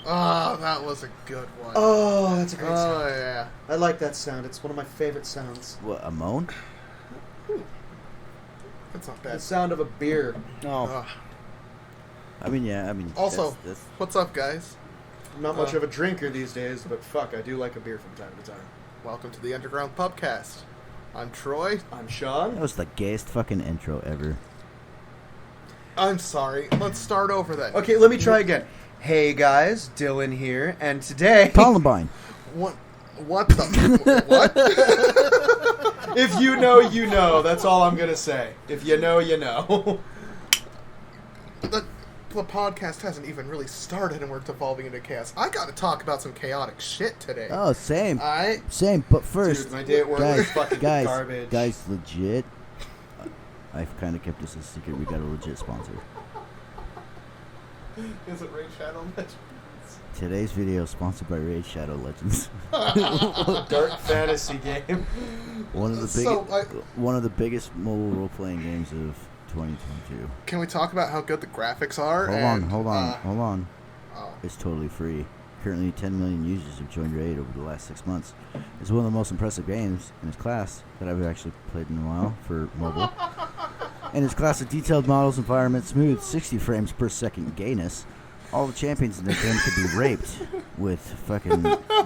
Oh, that was a good one. Oh, that's a great sound. Oh, yeah. I like that sound. It's one of my favorite sounds. What, a moan? That's not bad. The sound of a beer. Oh. I mean, Also, that's... what's up, guys? I'm not much of a drinker these days, but fuck, I do like a beer from time to time. Welcome to the Underground Pubcast. I'm Troy. I'm Sean. That was the gayest fucking intro ever. I'm sorry. Let's start over then. Okay, let me try again. Hey guys, Dylan here, and today... Columbine. What the... What? If you know, you know. That's all I'm gonna say. If you know, you know. The podcast hasn't even really started and we're devolving into chaos. I gotta talk about some chaotic shit today. Oh, same. Alright? Same, but first... Dude, my day at work was fucking garbage. Guys, legit. I've kind of kept this a secret. We got a legit sponsor. Is it Raid Shadow Legends? Today's video is sponsored by Raid Shadow Legends. Dark fantasy game. One of the biggest mobile role-playing games of 2022. Can we talk about how good the graphics are? Hold on. Oh. It's totally free. Currently, 10 million users have joined Raid over the last 6 months. It's one of the most impressive games in its class that I've actually played in a while for mobile. And its class of detailed models, environment, smooth, 60 frames per second gayness. All the champions in the game could be raped with fucking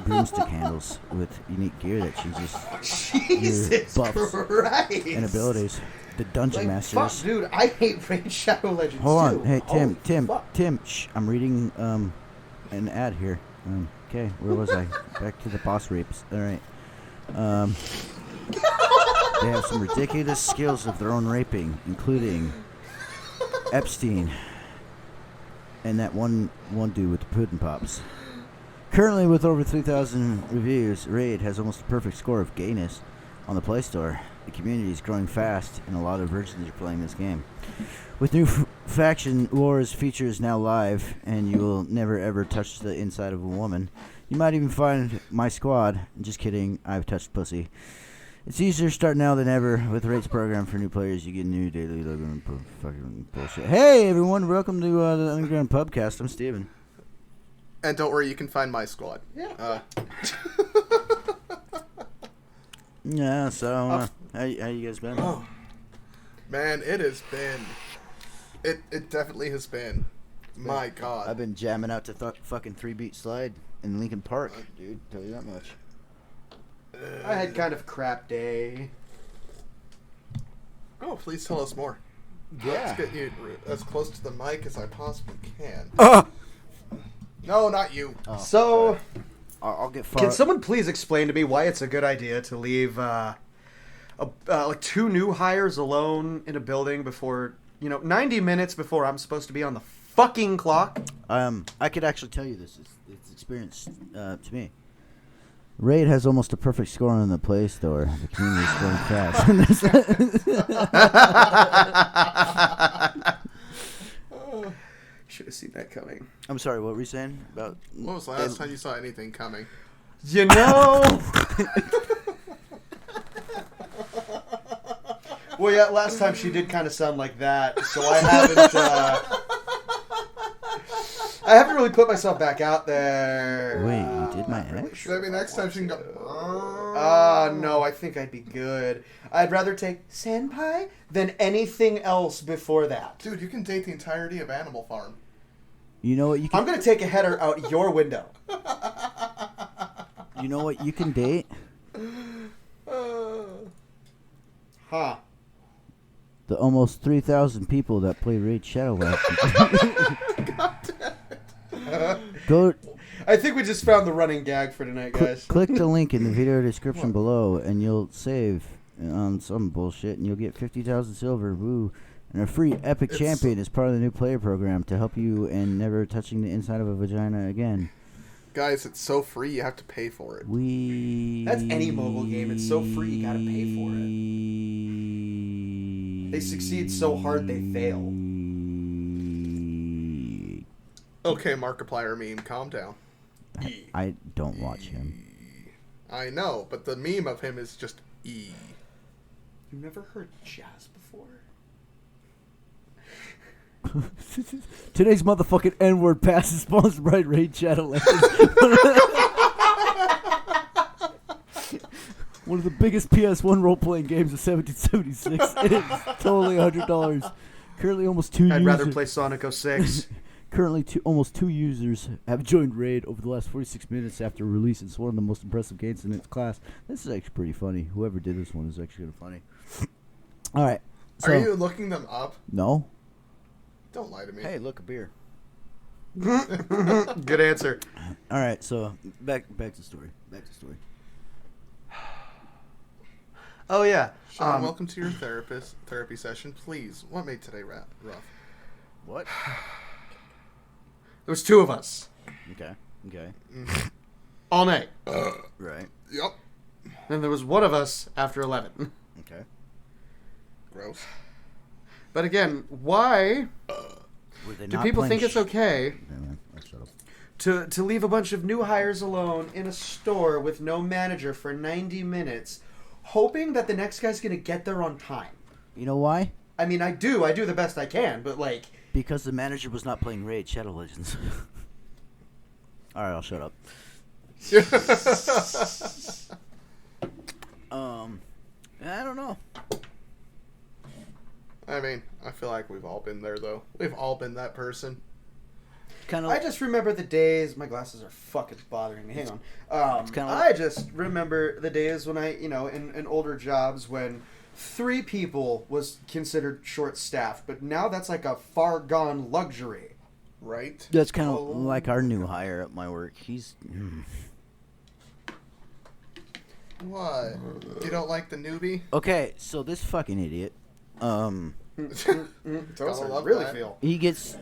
broomstick handles with unique gear that changes Jesus your buffs Christ. and abilities. The Dungeon Masters. Fuck, dude, I hate Raid Shadow Legends Hold on. too. Hey, Holy fuck. Tim, shh. I'm reading an ad here. Okay, where was I? Back to the boss rapes. All right. They have some ridiculous skills of their own raping, including Epstein and that one dude with the pudding pops. Currently, with over 3,000 reviews, Raid has almost a perfect score of gayness on the Play Store. The community is growing fast, and a lot of virgins are playing this game. With new faction wars features now live, and you will never ever touch the inside of a woman. You might even find my squad. Just kidding, I've touched pussy. It's easier to start now than ever. With the rates program for new players, you get new daily logo and fucking bullshit. Hey everyone, welcome to the Underground Pubcast. I'm Steven. And don't worry, you can find my squad. Yeah. Yeah, so, how you guys been? Oh. Man, it has been... It definitely has been. My God. I've been jamming out to fucking 3-beat slide in Lincoln Park, dude. Tell you that much. I had kind of a crap day. Oh, please tell us more. Yeah. Let's get you as close to the mic as I possibly can. No, not you. Oh, So, I'll get far. can someone please explain to me why it's a good idea to leave like 2 new hires alone in a building before, 90 minutes before I'm supposed to be on the fucking clock? I could actually tell you this. It's experience to me. Raid has almost a perfect score on the Play Store. The community is growing fast. Should have seen that coming. I'm sorry, what were you saying about? When was the last time you saw anything coming? You know. Well, yeah, last time she did kind of sound like that, so I haven't really put myself back out there. Wait, you did my ex? Maybe next time she can go... No, I think I'd be good. I'd rather take Senpai than anything else before that. Dude, you can date the entirety of Animal Farm. You know what you can? I'm going to take a header out your window. You know what you can date? Huh. The almost 3,000 people that play Raid Shadow Legends. God damn it. Go. I think we just found the running gag for tonight, guys. Click the link in the video description below, and you'll save on some bullshit, and you'll get 50,000 silver, woo, and a free epic champion as part of the new player program to help you in never touching the inside of a vagina again. Guys, it's so free, you have to pay for it. That's any mobile game. It's so free, you gotta pay for it. They succeed so hard, they fail. Okay, Markiplier meme, calm down. I don't watch him. I know, but the meme of him is just E. You've never heard jazz before? Today's motherfucking N-word pass is sponsored by Raid Shadow Legends. One of the biggest PS1 role-playing games of 1776. It's totally $100. Currently, almost 2 I'd users. rather play Sonic 06. Currently, almost 2 users have joined Raid over the last 46 minutes after release. It's one of the most impressive games in its class. This is actually pretty funny. Whoever did this one is actually kind of funny. All right. So, Are you looking them up? No. Don't lie to me. Hey, look, a beer. Good answer. All right, so back to story. Oh, yeah. Sean, welcome to your therapy session. Please, what made today rough? What? There was 2 of us. Okay. All night. Right. Yep. Then there was one of us after 11. Okay. Gross. But again, why do people think it's okay Shut up. to leave a bunch of new hires alone in a store with no manager for 90 minutes, hoping that the next guy's going to get there on time? You know why? I mean, I do the best I can, but like... Because the manager was not playing Raid Shadow Legends. All right, I'll shut up. I don't know. I mean, I feel like we've all been there, though. We've all been that person. Kind of. I just remember the days... My glasses are fucking bothering me. Hang on. I just remember the days when I, in older jobs when 3 people was considered short-staffed, but now that's like a far-gone luxury. Right? That's kind of like our new hire at my work. He's... What? You don't like the newbie? Okay, so this fucking idiot... Those Gotta love really that. feel. He gets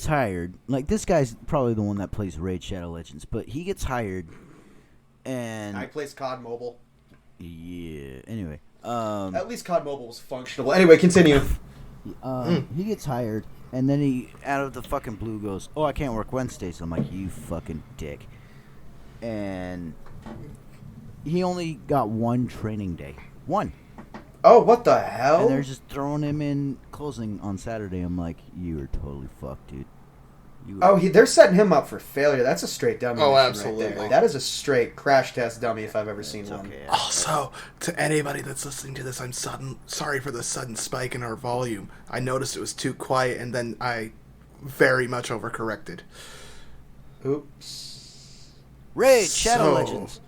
hired. Like, this guy's probably the one that plays Raid Shadow Legends, but he gets hired, and... I plays COD Mobile. Yeah, anyway. At least COD Mobile was functional. Anyway, continue. He gets hired, and then he, out of the fucking blue, goes, "Oh, I can't work Wednesdays." I'm like, "You fucking dick." And he only got 1 training day. 1. Oh, what the hell? And they're just throwing him in closing on Saturday. I'm like, "You are totally fucked, dude." They're setting him up for failure. That's a straight dummy. Oh, mission absolutely. Right there. That is a straight crash test dummy if I've ever seen one. Okay, Also, to anybody that's listening to this, I'm sorry for the sudden spike in our volume. I noticed it was too quiet, and then I very much overcorrected. Oops. Raid Shadow So- Legends.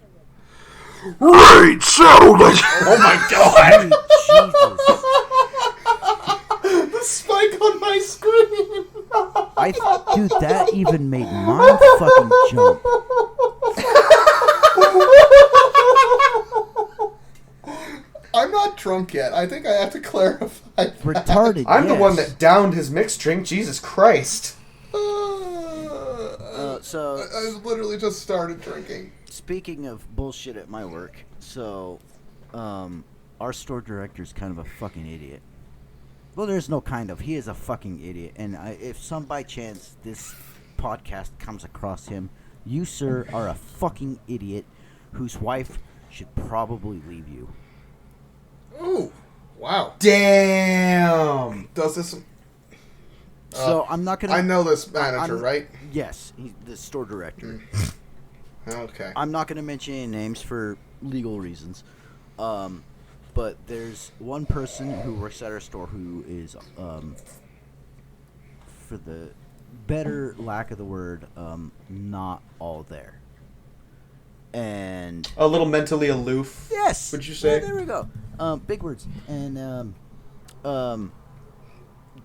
Raid Shadow Legends! Oh my god! Jesus. The spike on my screen! Dude, that even made my fucking jump. I'm not drunk yet. I think I have to clarify that. Retarded. I'm the yes. one that downed his mixed drink. Jesus Christ. So I literally just started drinking. speaking of bullshit at my work, so our store director's kind of a fucking idiot. Well, there's no kind of. He is a fucking idiot. And if some by chance this podcast comes across him, you, sir, are a fucking idiot whose wife should probably leave you. Ooh, wow. Damn. Does this... So I'm not gonna. I know this manager, right? Yes, he's the store director. Okay. I'm not gonna mention any names for legal reasons. But there's one person who works at our store who is, for the better lack of the word, not all there. And A little mentally aloof. yes, Would you say? Yeah, there we go. Big words. And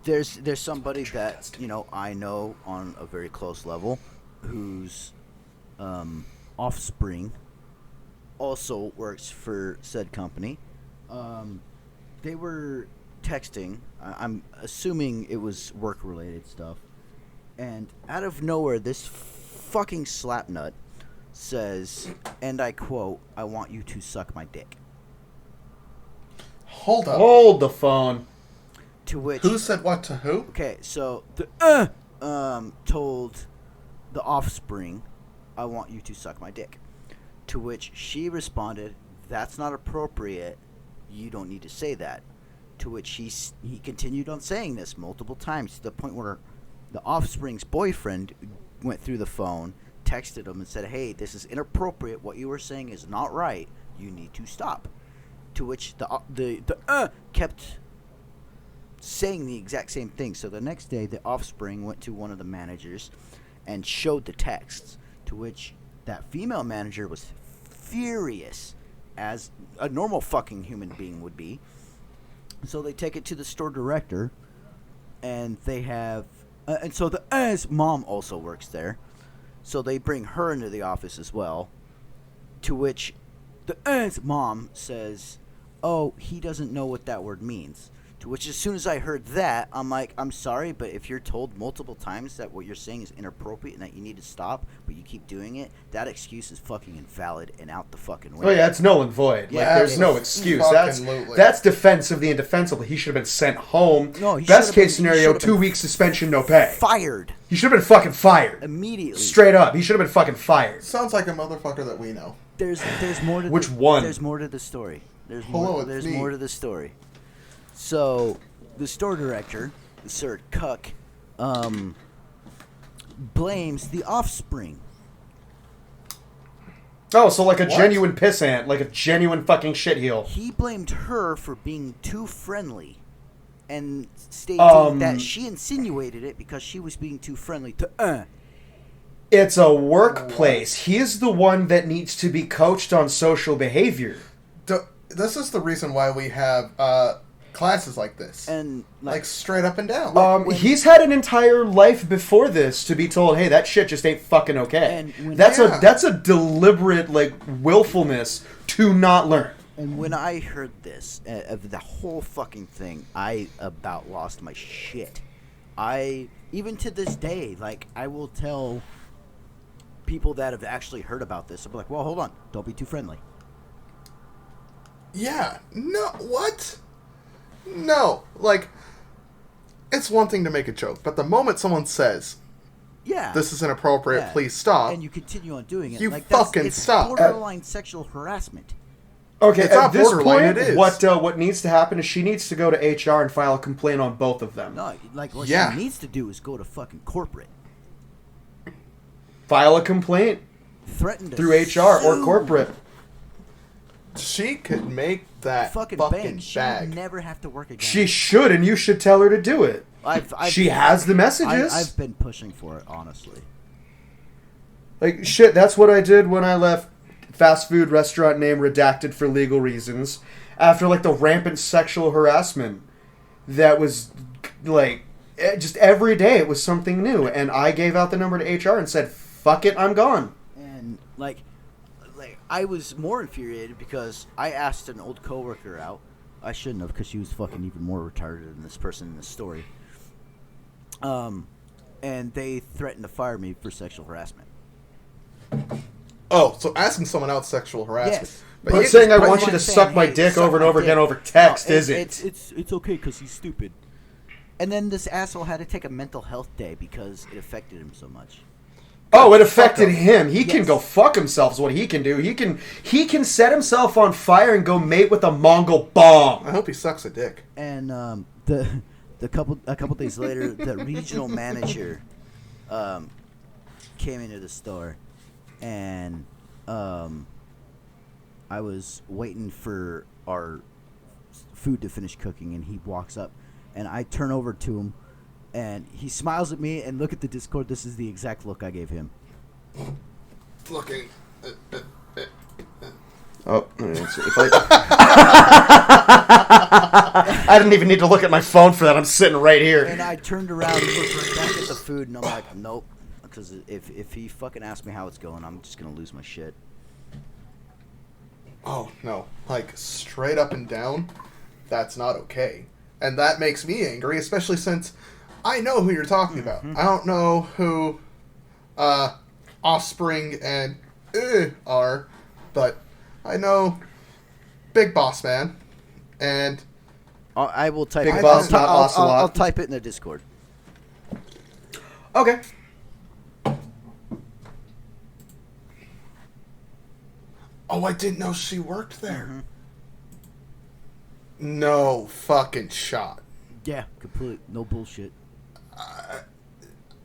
there's somebody that I know on a very close level, whose offspring also works for said company. They were texting. I'm assuming it was work-related stuff. And out of nowhere, this fucking slapnut says, and I quote, "I want you to suck my dick." Hold up. Hold the phone. To which... Who said what to who? Okay, so the told the offspring, "I want you to suck my dick." To which she responded, "That's not appropriate. You don't need to say that." To which he continued on saying this multiple times to the point where the offspring's boyfriend went through the phone, texted him, and said, "Hey, this is inappropriate. What you were saying is not right. You need to stop." To which the kept saying the exact same thing. So the next day, the offspring went to one of the managers and showed the texts. To which that female manager was furious, as a normal fucking human being would be. So they take it to the store director, and they have, and so the mom also works there, so they bring her into the office as well. To which the mom says, "Oh, he doesn't know what that word means." To which, as soon as I heard that, I'm like, I'm sorry, but if you're told multiple times that what you're saying is inappropriate and that you need to stop, but you keep doing it, that excuse is fucking invalid and out the fucking window. Oh yeah, it's null and void. Yeah, like, there's no excuse. That's defense of the indefensible. He should have been sent home. No, best case scenario, 2 weeks suspension, no pay. Fired. He should have been fucking fired. Immediately. Straight up. He should have been fucking fired. Sounds like a motherfucker that we know. There's more to Which one? There's more to the story. There's more to the story. So, the store director, Sir Cuck, blames the offspring. Oh, so like a genuine pissant, like a genuine fucking shitheel. He blamed her for being too friendly, and stating that she insinuated it because she was being too friendly to. It's a workplace. He's the one that needs to be coached on social behavior. This is the reason why we have classes like this, and like straight up and down. He's had an entire life before this to be told, "Hey, that shit just ain't fucking okay." That's a deliberate willfulness to not learn. And when I heard this of the whole fucking thing, I about lost my shit. Even to this day, I will tell people that have actually heard about this, I'll be like, "Well, hold on, don't be too friendly." Yeah. No. What? No, it's one thing to make a joke, but the moment someone says, "Yeah, this is inappropriate, please stop," and you continue on doing it, you fucking stop. It's borderline sexual harassment. Okay, it's at this point, it is. What needs to happen is she needs to go to HR and file a complaint on both of them. No, what she needs to do is go to fucking corporate. File a complaint. Threaten to through HR or corporate. She could make that fucking bag. She would never have to work again. She should, and you should tell her to do it. She has the messages. I've been pushing for it, honestly. Shit, that's what I did when I left fast food restaurant name redacted for legal reasons. After, the rampant sexual harassment that was, just every day it was something new. And I gave out the number to HR and said, "Fuck it, I'm gone." And, I was more infuriated because I asked an old coworker out. I shouldn't have, because she was fucking even more retarded than this person in this story. And they threatened to fire me for sexual harassment. Oh, so asking someone out sexual harassment. Yes. But saying I want you to suck my dick over and over again over text, is it? It's okay because he's stupid. And then this asshole had to take a mental health day because it affected him so much. Oh, it affected him. He can go fuck himself is what he can do. He can set himself on fire and go mate with a Mongol bomb. I hope he sucks a dick. And a couple days later, the regional manager came into the store, and I was waiting for our food to finish cooking, and he walks up, and I turn over to him. And he smiles at me, and look at the Discord. This is the exact look I gave him. Looking. Oh, I didn't even need to look at my phone for that. I'm sitting right here. And I turned around and looked right back at the food, and I'm like, nope. Because if he fucking asks me how it's going, I'm just going to lose my shit. Oh, no. Straight up and down, that's not okay. And that makes me angry, especially since I know who you're talking about. I don't know who Offspring and are, but I know Big Boss Man, and I will type Big it. Boss, not Ocelot. I'll type it in the Discord. Okay. Oh, I didn't know she worked there. No fucking shot. Yeah, complete. No bullshit.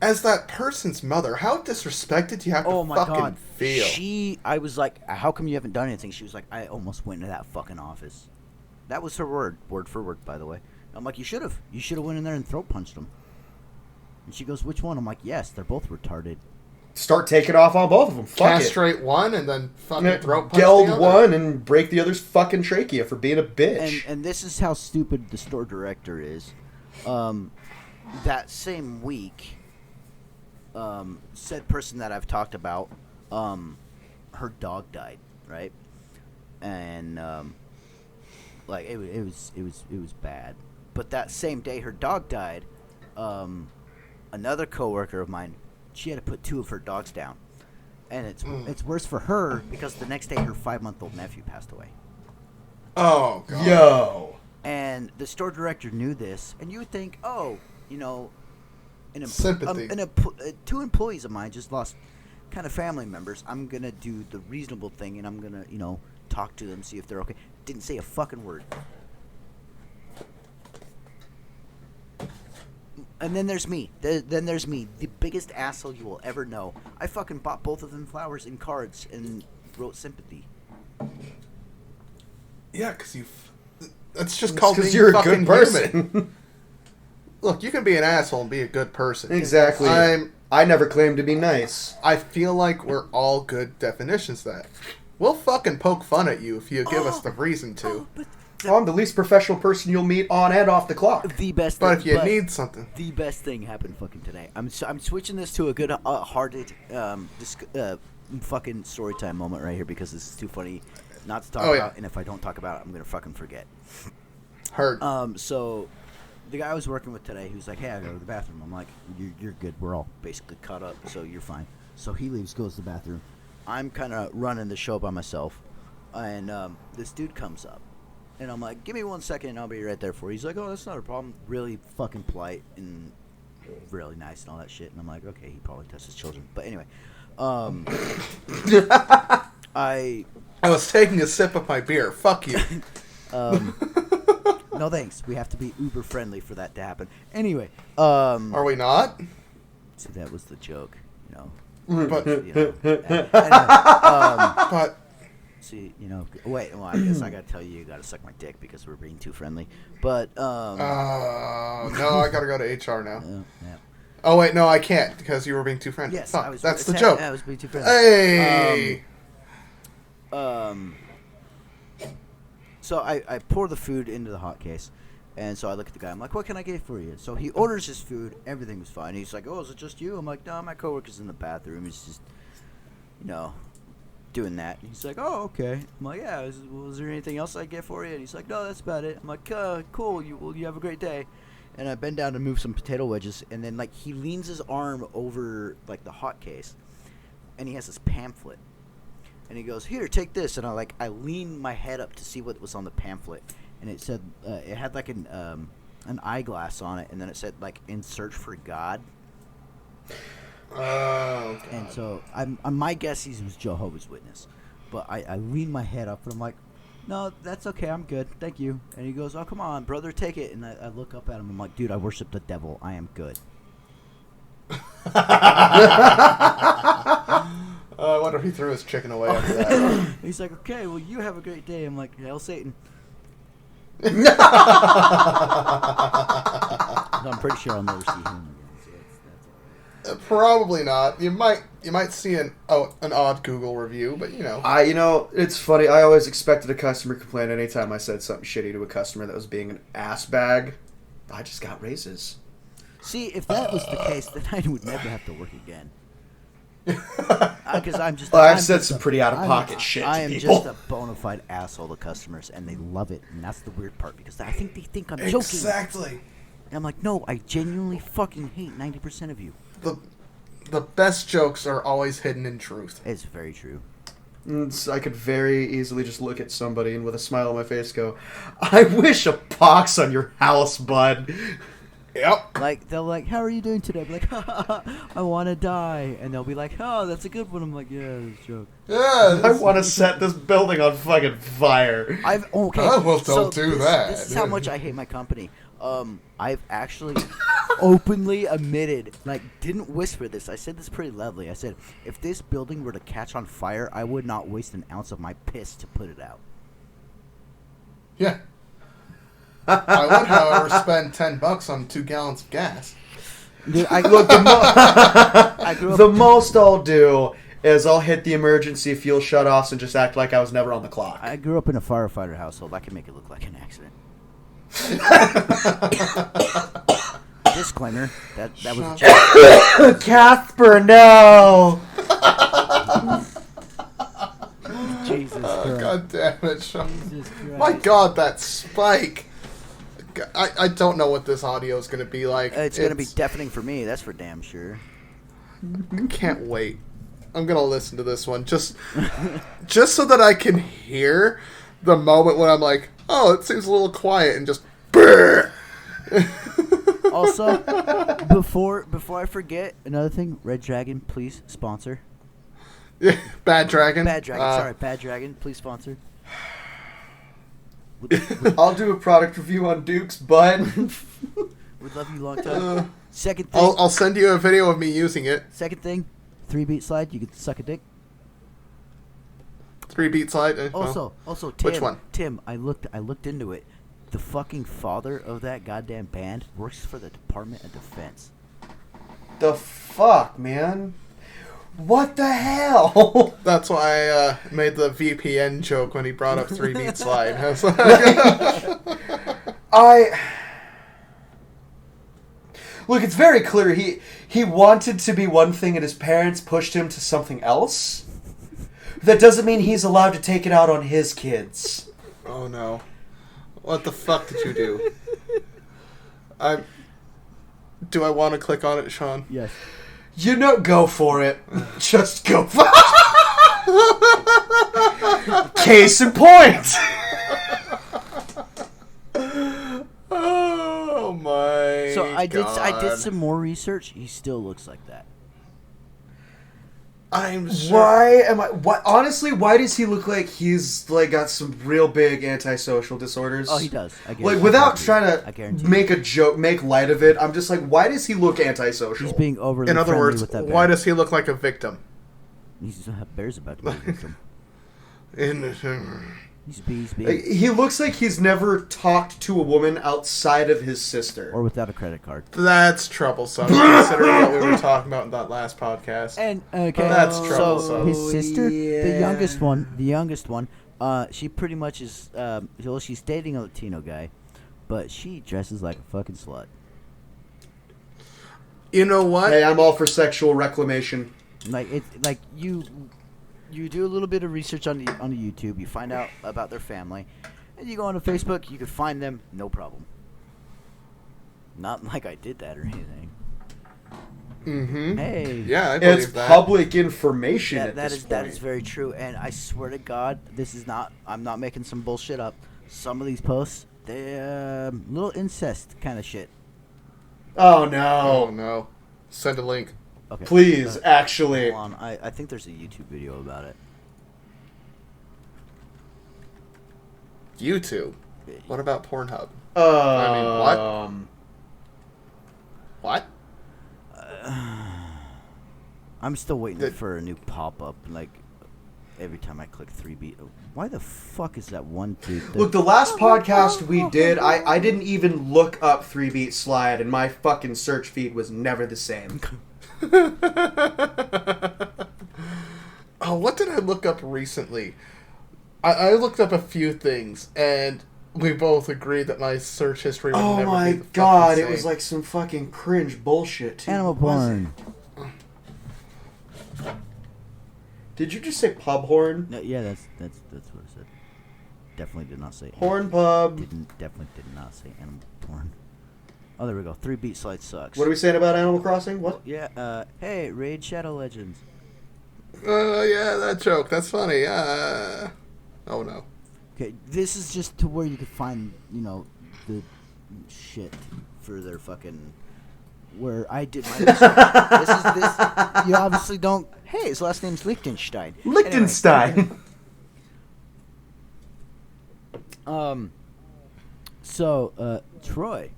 As that person's mother, how disrespected do you have to fucking feel? I was like, how come you haven't done anything? She was like, I almost went into that fucking office. That was her word for word, by the way. I'm like, you should have went in there and throat punched them. And she goes, which one? I'm like, yes, they're both retarded. Start taking off on both of them. Fuck Castrate one and then fucking throat punch Geld the other. one and break the other's fucking trachea for being a bitch. And this is how stupid the store director is. That same week, said person that I've talked about, her dog died, right? And like it was bad. But that same day her dog died, another coworker of mine, she had to put 2 of her dogs down, and it's worse for her because the next day her 5-month-old nephew passed away. Oh God. Yo. And the store director knew this, and you would think, oh, sympathy. 2 employees of mine just lost kind of family members. I'm gonna do the reasonable thing, and I'm gonna, talk to them, see if they're okay. Didn't say a fucking word. And then there's me. Then there's me, the biggest asshole you will ever know. I fucking bought both of them flowers and cards and wrote sympathy. Yeah, because that's just called being you're a fucking good person. human. Look, you can be an asshole and be a good person. Exactly. I never claimed to be nice. I feel like we're all good definitions of that. We'll fucking poke fun at you if you give us the reason to. I'm the least professional person you'll meet on and off the clock. The best. But if you need something, the best thing happened fucking today. I'm switching this to a good hearted fucking story time moment right here because this is too funny not to talk about. And if I don't talk about it, I'm gonna fucking forget. Heard. So the guy I was working with today, he was like, "Hey, I gotta go to the bathroom." I'm like, "You're good. We're all basically caught up, so you're fine." So he leaves, goes to the bathroom. I'm kind of running the show by myself, and this dude comes up. And I'm like, give me 1 second and I'll be right there for you. He's like, oh, that's not a problem. Really fucking polite and really nice and all that shit. And I'm like, okay, he probably touches children. But anyway, I was taking a sip of my beer. Fuck you. No thanks. We have to be uber friendly for that to happen. Anyway. Are we not? See, that was the joke, But, anyway, but... See, wait, well, I guess I gotta tell you gotta suck my dick because we're being too friendly. But, no, I gotta go to HR now. Yeah. Oh, wait, no, I can't because you were being too friendly. Yes, that's the joke. I was being too friendly. Hey! So I pour the food into the hot case, and so I look at the guy. I'm like, what can I get for you? So he orders his food. Everything was fine. He's like, oh, is it just you? I'm like, no, my coworker's in the bathroom. He's just, doing that. And he's like, oh, okay. I'm like, yeah, was there anything else I get for you? And he's like, no, that's about it. I'm like, cool, you have a great day. And I bend down to move some potato wedges, and then he leans his arm over the hot case, and he has this pamphlet, and he goes, here, take this. And I lean my head up to see what was on the pamphlet, and it said it had an eyeglass on it, and then it said in search for God. Oh, God. And so my guess he was Jehovah's Witness, but I lean my head up and I'm like, no, that's okay, I'm good, thank you. And he goes, oh, come on, brother, take it. And I look up at him, I'm like, dude, I worship the devil, I am good. I wonder if he threw his chicken away after that. He's like, okay, well, you have a great day. I'm like, hail Satan. I'm pretty sure I'll never see him again. Probably not. You might see an odd Google review, but it's funny. I always expected a customer complaint anytime I said something shitty to a customer that was being an ass bag. I just got raises. See, if that was the case, then I would never have to work again. Because I'm just. Well, I've said some pretty out of pocket shit. I am to people. just a bona fide asshole to customers, and they love it, and that's the weird part because I think they think I'm joking. Exactly. And I'm like, no, I genuinely fucking hate 90% of you. The best jokes are always hidden in truth. It's very true. I could very easily just look at somebody and with a smile on my face go, I wish a pox on your house, bud. Yep. Like, they'll like, how are you doing today? I'll be like, I want to die. And they'll be like, oh, that's a good one. I'm like, yeah, it's a joke. Yeah. I want to set this building on fucking fire. Okay. Oh, well, don't do that. This is how much I hate my company. I've actually openly admitted, like, didn't whisper this. I said this pretty lovely. I said, if this building were to catch on fire, I would not waste an ounce of my piss to put it out. Yeah. I would, however, spend $10 on 2 gallons of gas. Dude, The most I'll do is I'll hit the emergency fuel shutoffs and just act like I was never on the clock. I grew up in a firefighter household. I can make it look like an accident. Disclaimer: that was a joke. Casper, no. Jesus Christ! God damn it, Sean. Jesus Christ. My God, that spike. I don't know what this audio is going to be like. It's going to be deafening for me. That's for damn sure. I can't wait. I'm going to listen to this one just so that I can hear the moment when I'm like, oh, it seems a little quiet, and just brrr. Also, before I forget, another thing, Red Dragon, please sponsor. Yeah, Bad Dragon. Bad Dragon, please sponsor. I'll do a product review on Duke's butt. We'd love you long time. Second thing. I'll send you a video of me using it. Second thing, 3-beat slide. You could suck a dick. 3-beat slide. Also, Tim. Which one? Tim, I looked into it. The fucking father of that goddamn band works for the Department of Defense. The fuck, man? What the hell? That's why I made the VPN joke when he brought up 3-beat slide. I was like, Look, it's very clear he wanted to be one thing and his parents pushed him to something else. That doesn't mean he's allowed to take it out on his kids. oh no. What the fuck did you do? Do I want to click on it, Sean? Yes. You know, go for it. Just go for it. Case in point. Oh my So I God. did some more research. He still looks like that. I'm sure. Honestly, why does he look like he's like got some real big antisocial disorders? Oh, he does. Like, without trying I to guarantee make a joke, make light of it, I'm just like, why does he look antisocial? He's being overly In other friendly words, with that bear. why does he look like a victim? He's bear's about to be a victim. He's being He looks like he's never talked to a woman outside of his sister. or without a credit card. That's troublesome, considering what we were talking about in that last podcast. And okay, That's so troublesome. his sister, the yeah. youngest one, she pretty much is. Well, she's dating a Latino guy, but she dresses like a fucking slut. You know what? Hey, I'm all for sexual reclamation. Like it's like you do a little bit of research on the YouTube. You find out about their family, and you go on to Facebook. You could find them, no problem. Not like I did that or anything. Mm-hmm. Hey, Yeah, I believe It's that. public information at that this is point. that is very true, and I swear to God, this is not. I'm not making some bullshit up. Some of these posts, they're little incest kind of shit. Oh Oh no! no! Send a link. Okay, Please, actually. hold on. I think there's a YouTube video about it. YouTube. What about Pornhub? What? What? I'm still waiting for a new pop-up. Like every time I click 3B. Why the fuck is that one dude? Look, the last podcast we did, I didn't even look up 3-beat slide, and my fucking search feed was never the same. Oh, what did I look up recently? I looked up a few things, and we both agreed that my search history would Oh never my be the god, fucking it was same. like some fucking cringe bullshit, too. Animal What was porn. it? Did you just say pub horn? No, yeah, that's what I said. Definitely did not say Horn pub. Definitely did not say animal porn. Oh, there we go. 3-beat slide sucks. What are we saying about Animal Crossing? What? Yeah. Hey, Raid Shadow Legends. Yeah, that joke. That's funny. Oh no. Okay, this is just to where you can find, the shit for their fucking. Where I did my research. This. You obviously don't. Hey, his last name's Liechtenstein. Liechtenstein. Anyway. So, Troy.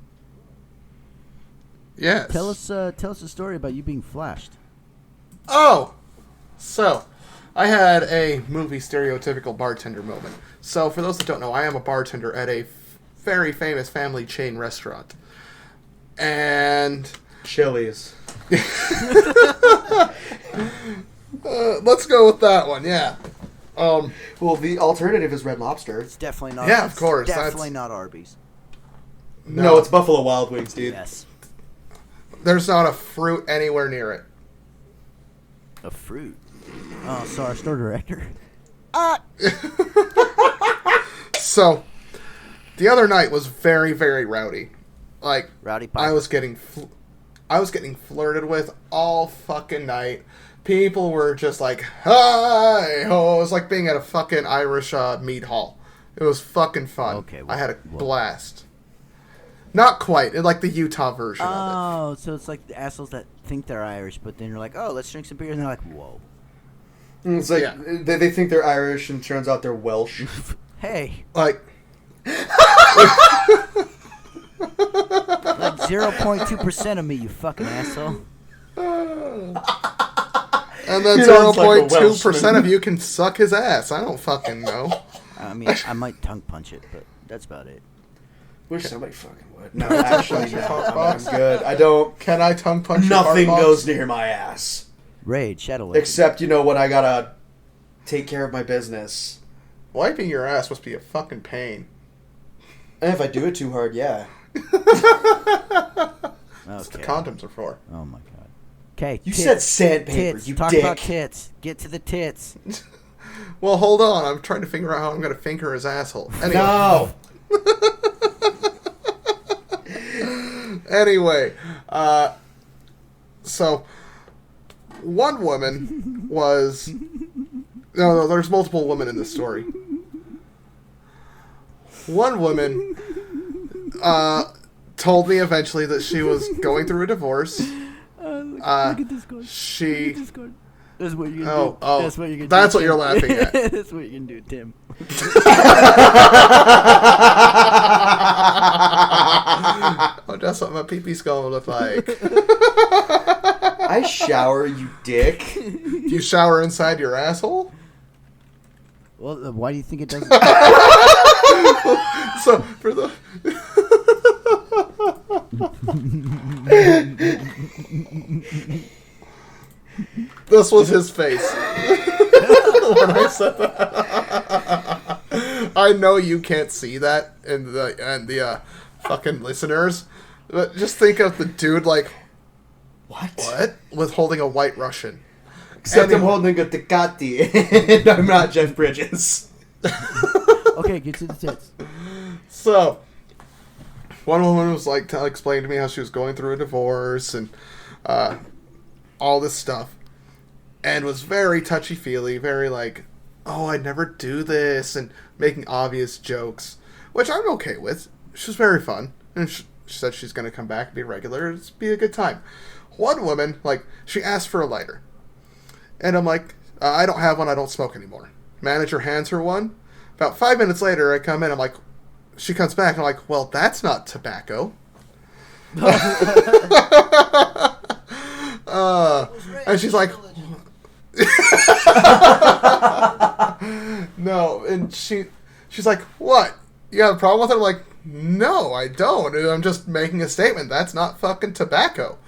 Yes. Tell us a story about you being flashed. Oh, so I had a movie stereotypical bartender moment. So for those that don't know, I am a bartender at a very famous family chain restaurant, and Chili's. Let's go with that one. Yeah. Well, the alternative is Red Lobster. It's definitely not. Yeah, of course. Definitely not Arby's. No, it's Buffalo Wild Wings, dude. Yes. There's not a fruit anywhere near it. A fruit. Oh, so our store director. So, the other night was very, very rowdy. Like, Rowdy pie. I was getting flirted with all fucking night. People were just like, hi ho. It was like being at a fucking Irish meat hall. It was fucking fun. Okay, I had a blast. Not quite. Like the Utah version of it. Oh, so it's like the assholes that think they're Irish, but then you're like, oh, let's drink some beer, and they're like, whoa. It's like they think they're Irish, and turns out they're Welsh. Hey. Like 0.2% of me, you fucking asshole. And then He sounds like a 0.2% of you can suck his ass. I don't fucking know. I mean, I might tongue punch it, but that's about it. Wish somebody fucking would. No, actually, no. I'm good. I don't. Can I tongue punch Nothing your goes near my ass. Raid, Shadow Legend. Except, when I gotta take care of my business. Wiping your ass must be a fucking pain. And if I do it too hard, yeah. That's what the Okay. condoms are for. Oh my god. Okay. You said sandpaper, tits. you Talk dick. about tits. Get to the tits. Well, hold on. I'm trying to figure out how I'm going to finger his asshole. Anyway. No! Anyway, so one woman was... No, there's multiple women in this story. One woman told me eventually that she was going through a divorce. Look at Discord. She... Look at Discord. That's what you're gonna do. Oh, That's what you're gonna that's do. what you're laughing at. That's what you're gonna do, Tim. Oh, that's what my pee-pee's gonna look like. I shower, you dick. Do you shower inside your asshole? Well, why do you think it doesn't? So, for the... This was his face when I said that. I know you can't see that in the fucking listeners, but just think of the dude like, what? With holding a white Russian. Except I'm holding a Tecate, and I'm not Jeff Bridges. Okay, get to the tits. So, one woman was like, explain to me how she was going through a divorce and all this stuff, and was very touchy-feely, very like, oh, I'd never do this, and making obvious jokes, which I'm okay with. She was very fun, and she said she's going to come back and be regular. It's be a good time. One woman, like, she asked for a lighter, and I'm like, I don't have one, I don't smoke anymore. Manager hands her one. About 5 minutes later, I come in, I'm like, she comes back, and I'm like, well, that's not tobacco. And she's like, no, and she's like, what? You have a problem with it? I'm like, no, I don't. I'm just making a statement. That's not fucking tobacco.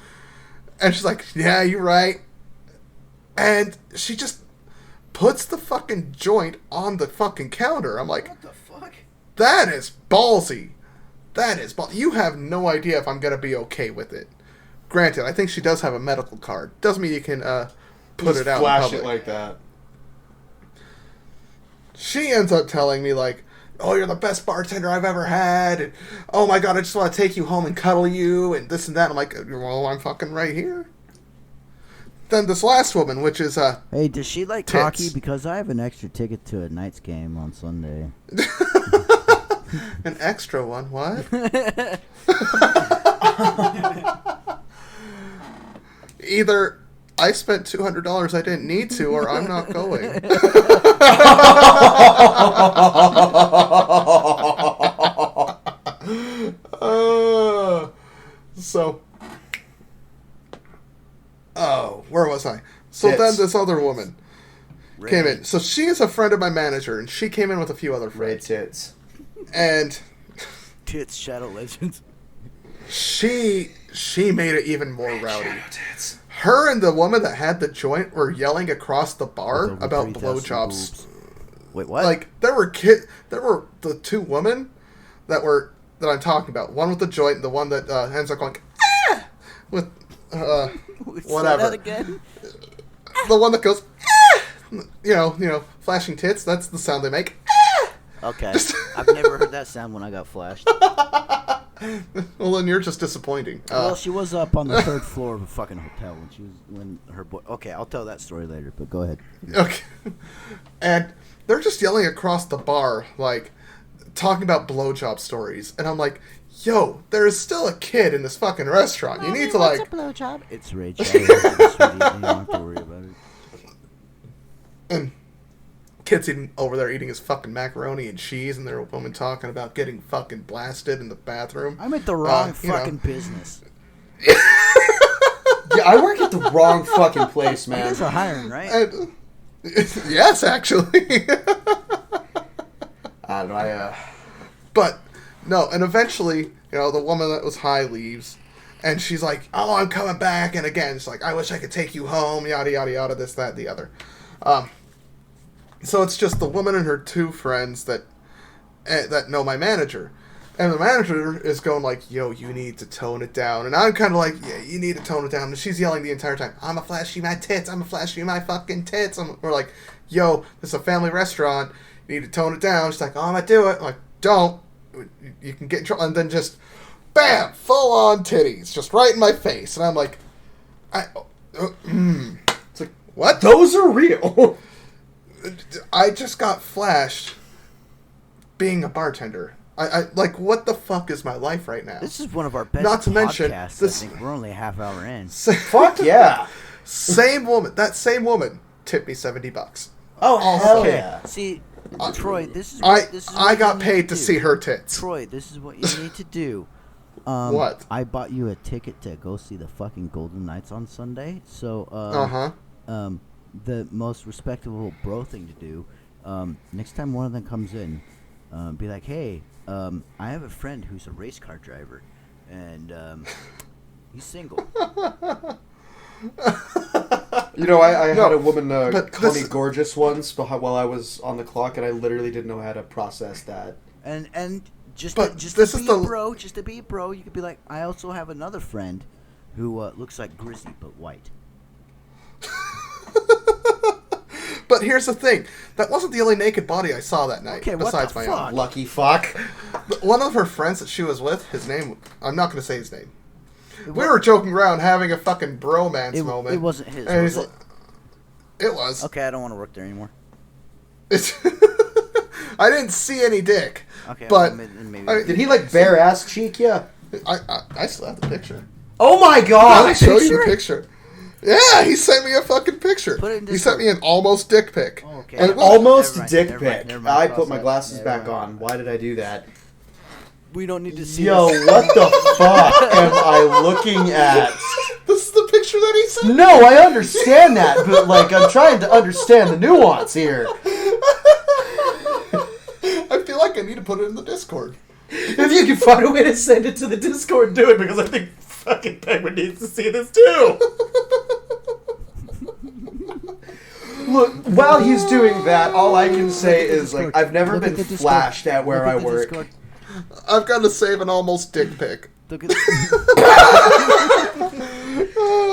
And she's like, yeah, you're right. And she just puts the fucking joint on the fucking counter. I'm like, What the fuck? that is ballsy. That is ballsy. You have no idea if I'm going to be okay with it. Granted, I think she does have a medical card. Doesn't mean you can put Just it out flash in public. it like that. She ends up telling me, like, oh, you're the best bartender I've ever had. And, oh, my God, I just want to take you home and cuddle you and this and that. I'm like, well, I'm fucking right here. Then this last woman, which is... Hey, does she like tits. hockey? Because I have an extra ticket to a Knights game on Sunday. An extra one, what? Either I spent $200 I didn't need to, or I'm not going. Where was I? So Tits. then this other woman Ray. came in. So she is a friend of my manager, and she came in with a few other Red friends. tits. And Tits, Shadow Legends. she made it even more rowdy. Tits. Her and the woman that had the joint were yelling across the bar With over about 3,000 blowjobs. boobs. Wait, what? Like there were the two women that I'm talking about. One with the joint, and the one that ends up going ah! with whatever. Say that again? The one that goes ah! you know, flashing tits. That's the sound they make. Ah! Okay. I've never heard that sound when I got flashed. Well, then you're just disappointing. Well, she was up on the third floor of a fucking hotel when her boy. Okay, I'll tell that story later. But go ahead. Okay. And they're just yelling across the bar, like, talking about blowjob stories. And I'm like, yo, there is still a kid in this fucking restaurant. You need to, like... What's a blowjob? It's Rage. You don't have to worry about it. And kid's over there eating his fucking macaroni and cheese, and there a woman talking about getting fucking blasted in the bathroom. I'm at the wrong fucking business. Yeah, I work at the wrong fucking place, You man. guys are hiring, right? And, yes, actually. I don't know. But, no, and eventually, the woman that was high leaves, and she's like, oh, I'm coming back, and again, it's like, I wish I could take you home, yada, yada, yada, this, that, the other. So it's just the woman and her two friends that know my manager. And the manager is going like, yo, you need to tone it down. And I'm kind of like, yeah, you need to tone it down. And she's yelling the entire time, I'm going to flash you my tits. I'm going to flash you my fucking tits. We're like, yo, this is a family restaurant. You need to tone it down. She's like, oh, I'm going to do it. I'm like, don't. You can get in trouble. And then just, bam, full on titties. Just right in my face. And I'm like, it's like, what? Those are real. I just got flashed being a bartender. I like, what the fuck is my life right now? This is one of our best Not to mention, podcasts. this- I think we're only a half hour in. Fuck yeah. That same woman tipped me $70. Oh, hell Okay, yeah. see, Troy, this is I what I you got need paid to do. see her tits. Troy, this is what you need to do. What? I bought you a ticket to go see the fucking Golden Knights on Sunday. So, the most respectable bro thing to do, next time one of them comes in, be like, hey, I have a friend who's a race car driver, and he's single. I had a woman call me this- gorgeous once while I was on the clock, and I literally didn't know how to process that. And just But to this be is a the- bro, just to be a bro, you could be like, I also have another friend who looks like Grizzly but white. But here's the thing. That wasn't the only naked body I saw that night, Okay, what besides the my fuck? own. Lucky fuck. One of her friends that she was with, his name, I'm not going to say his name. We were joking around, having a fucking bromance moment. It wasn't his, and was he's it? like, it was. Okay, I don't want to work there anymore. It's I didn't see any dick. Okay, but maybe. Did he bare ass cheek ya? I still have the picture. Oh my I'll god! show you the picture. Yeah, he sent me a fucking picture. Put it in He sent Discord. me an almost dick pic. Oh, okay. And Almost Never mind, dick never mind, pic. never mind, I cross put my that. glasses Never back mind. on. Why did I do that? We don't need to see Yo, this. what the fuck am I looking at? This is the picture that he sent. No, I understand that, but I'm trying to understand the nuance here. I feel like I need to put it in the Discord. If you can find a way to send it to the Discord, do it, because I think fucking Penguin needs to see this too. Look, while he's doing that, all I can say is, I've never Look at been the Discord. flashed at where Look I at the work. Discord. I've got to save an almost dick pic. Look at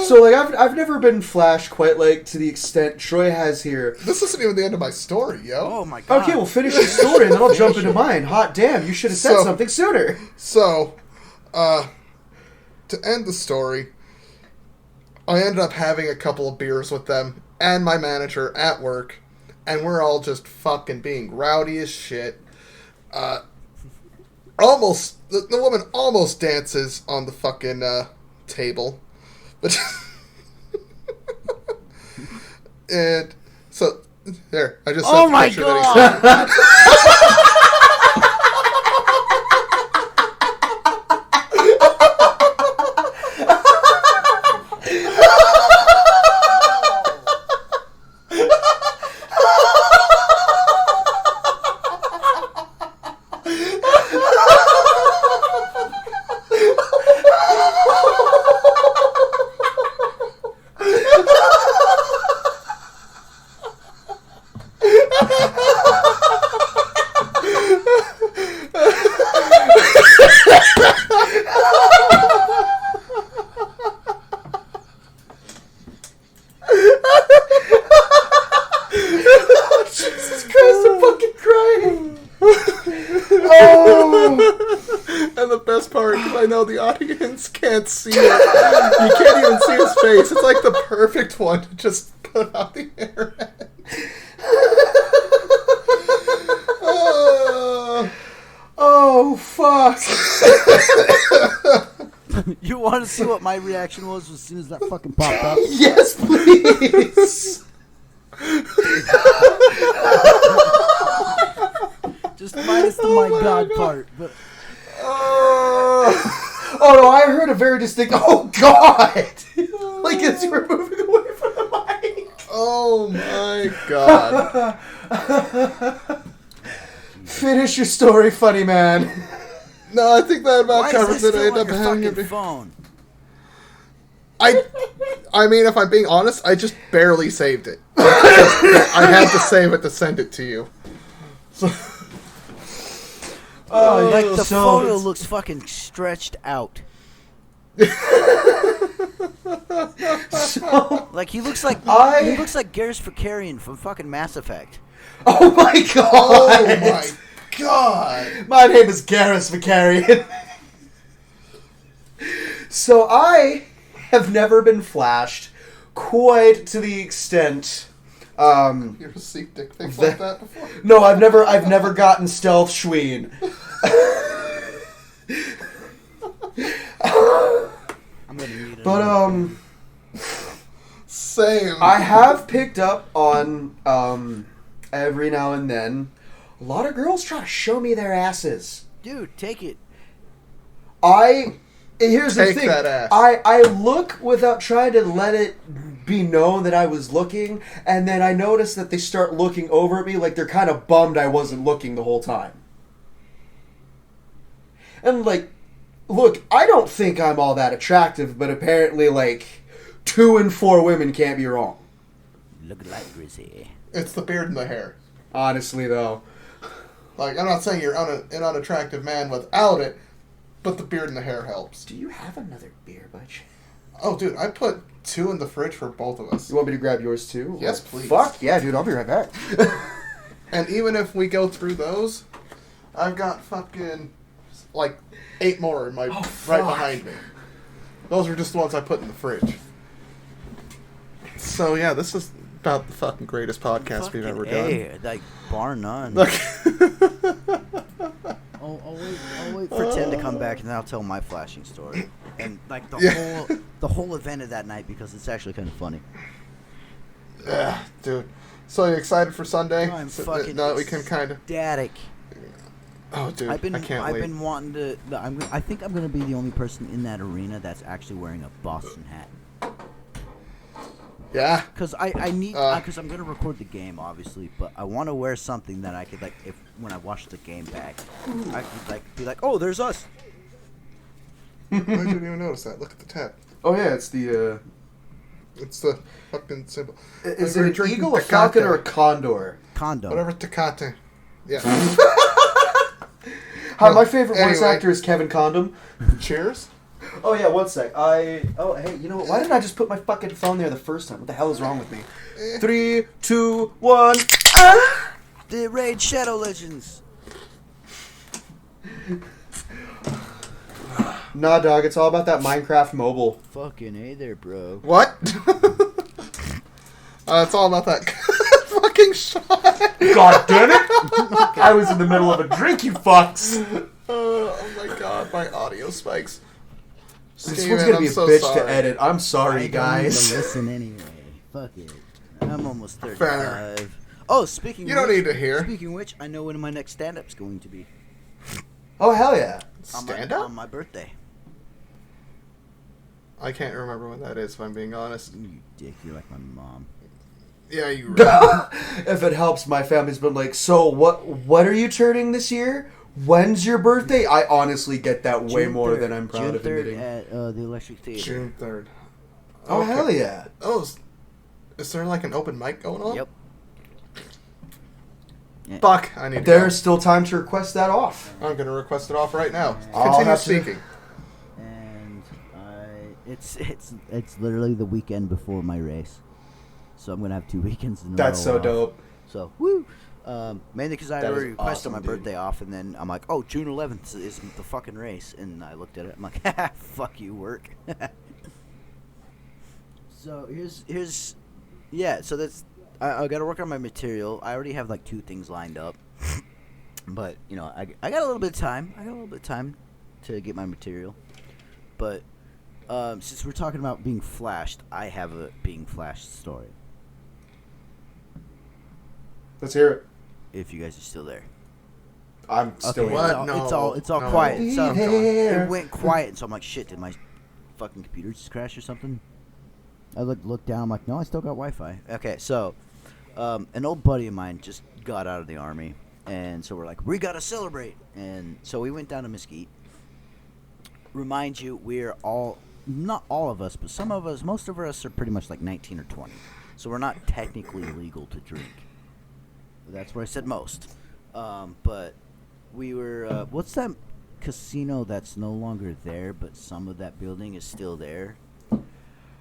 So, I've never been flashed quite, to the extent Troy has here. This isn't even the end of my story, yo. Oh my god. Okay, well, finish your story, and then I'll jump into mine. Hot damn, you should have said So- something sooner. So, to end the story, I ended up having a couple of beers with them and my manager at work, and we're all just fucking being rowdy as shit. the woman almost dances on the fucking table, but and so there, I just Oh my god! Jesus Christ, I'm fucking crying. And the best part, because I know the audience can't see it, you can't even see his face. It's like the perfect one to just put on the internet. Oh, fuck. You want to see what my reaction was as soon as that fucking popped up? Yes, please. Just minus the my god part. But Oh no, I heard a very distinct, oh god! Like as you were moving away from the mic. Oh my god. Finish your story, funny man. No, I think that about why covers is it. this I still end on up your having fucking it. phone? I mean, if I'm being honest, I just barely saved it. I had to save it to send it to you. So, Like the so photo it's- looks fucking stretched out. So, Like he looks like I- he looks like Garrus Vakarian from fucking Mass Effect. oh my god! oh my god. My name is Garrus Vakarian. So I have never been flashed quite to the extent. You received dick pics like that before? No, I've never gotten stealth Schween. I'm gonna need it. But Same. I have picked up on every now and then a lot of girls try to show me their asses. Dude, take it. Here's Take the thing. that ass. I look without trying to let it be known that I was looking, and then I notice that they start looking over at me like they're kind of bummed I wasn't looking the whole time. And like, look, I don't think I'm all that attractive, but apparently like 2 in 4 women can't be wrong. Look like Grizzy. It's the beard and the hair. Honestly, though. Like, I'm not saying you're an unattractive man without it, but the beard and the hair helps. Do you have another beer, Butch? Oh, dude, I put 2 in the fridge for both of us. You want me to grab yours too? Yes, please. Fuck yeah, dude, I'll be right back. And even if we go through those, I've got fucking, like, 8 more in my right behind me. Those are just the ones I put in the fridge. So, yeah, this is about the fucking greatest podcast we've ever done. Like, bar none. Look. I'll wait for Tim to come back and then I'll tell my flashing story. And like the whole event of that night because it's actually kind of funny. Dude. So you excited for Sunday? I'm So fucking now that we can kind of... ecstatic. Oh, dude, I can't I've wait. been wanting to. I think I'm gonna be the only person in that arena that's actually wearing a Boston hat. Yeah? Because I need because I'm gonna record the game obviously, but I want to wear something that I could like if when I watch the game back, I could like be like, oh, there's us. I didn't even notice that. Look at the tab. Oh yeah, it's the It's the fucking symbol. is Like it we're an drinking eagle, a Tecate. falcon, or a condor? Condom. Whatever, Tecate. Yeah. Hi, my favorite voice Anyway. actor is Kevin Condom. Cheers. Oh yeah, one sec. Hey, you know what? Why didn't I just put my fucking phone there the first time? What the hell is wrong with me? 3, 2, 1. Ah! The Raid Shadow Legends. Nah, dog. It's all about that Minecraft mobile. Fucking hey there, bro. What? It's all about that fucking shot. God damn it! I was in the middle of a drink, you fucks. God, my audio spikes. This Steven, one's gonna be a I'm so bitch sorry. to edit. I'm sorry, I guys. don't listen anyway. Fuck it. I'm almost 35. Fair. Oh, speaking. You of don't which, need to hear. Speaking of which, I know when my next stand-up's going to be. Oh hell yeah! Stand on up? my birthday. I can't remember when that is, if I'm being honest. You dick, you're like my mom. Yeah, you right. If it helps, my family's been like, so what are you turning this year? When's your birthday? I honestly get that way June more 3rd, than I'm proud June of 3rd admitting. at the Electric Theater. June 3rd. Oh hell yeah! Oh, is there like an open mic going on? Yep. Yeah. Fuck, I need to There's still time to request that off. go. I'm going to request it off right now. I'll Continue have to- speaking. And it's literally the weekend before my race, so I'm gonna have 2 weekends in a row. That's so off. dope. So woo. Mainly because I That is already requested awesome, my dude. birthday off, and then I'm like, oh, June 11th is the fucking race, and I looked at it, I'm like, fuck you, work. So here's yeah. So that's I got to work on my material. I already have like 2 things lined up, but you know I got a little bit of time. I got a little bit of time to get my material, but since we're talking about being flashed, I have a being flashed story. Let's hear it. If you guys are still there. I'm still Okay, here. What? No, it's all no. quiet. Be So there. it went quiet, so I'm like, shit, did my fucking computer just crash or something? I look down, I'm like, no, I still got Wi-Fi. Okay, so an old buddy of mine just got out of the army, and so we're like, we gotta celebrate. And so we went down to Mesquite. Remind you, we're all, not all of us, but some of us, most of us are pretty much like 19 or 20. So we're not technically legal to drink. That's where I said most. But we were, what's that casino that's no longer there, but some of that building is still there?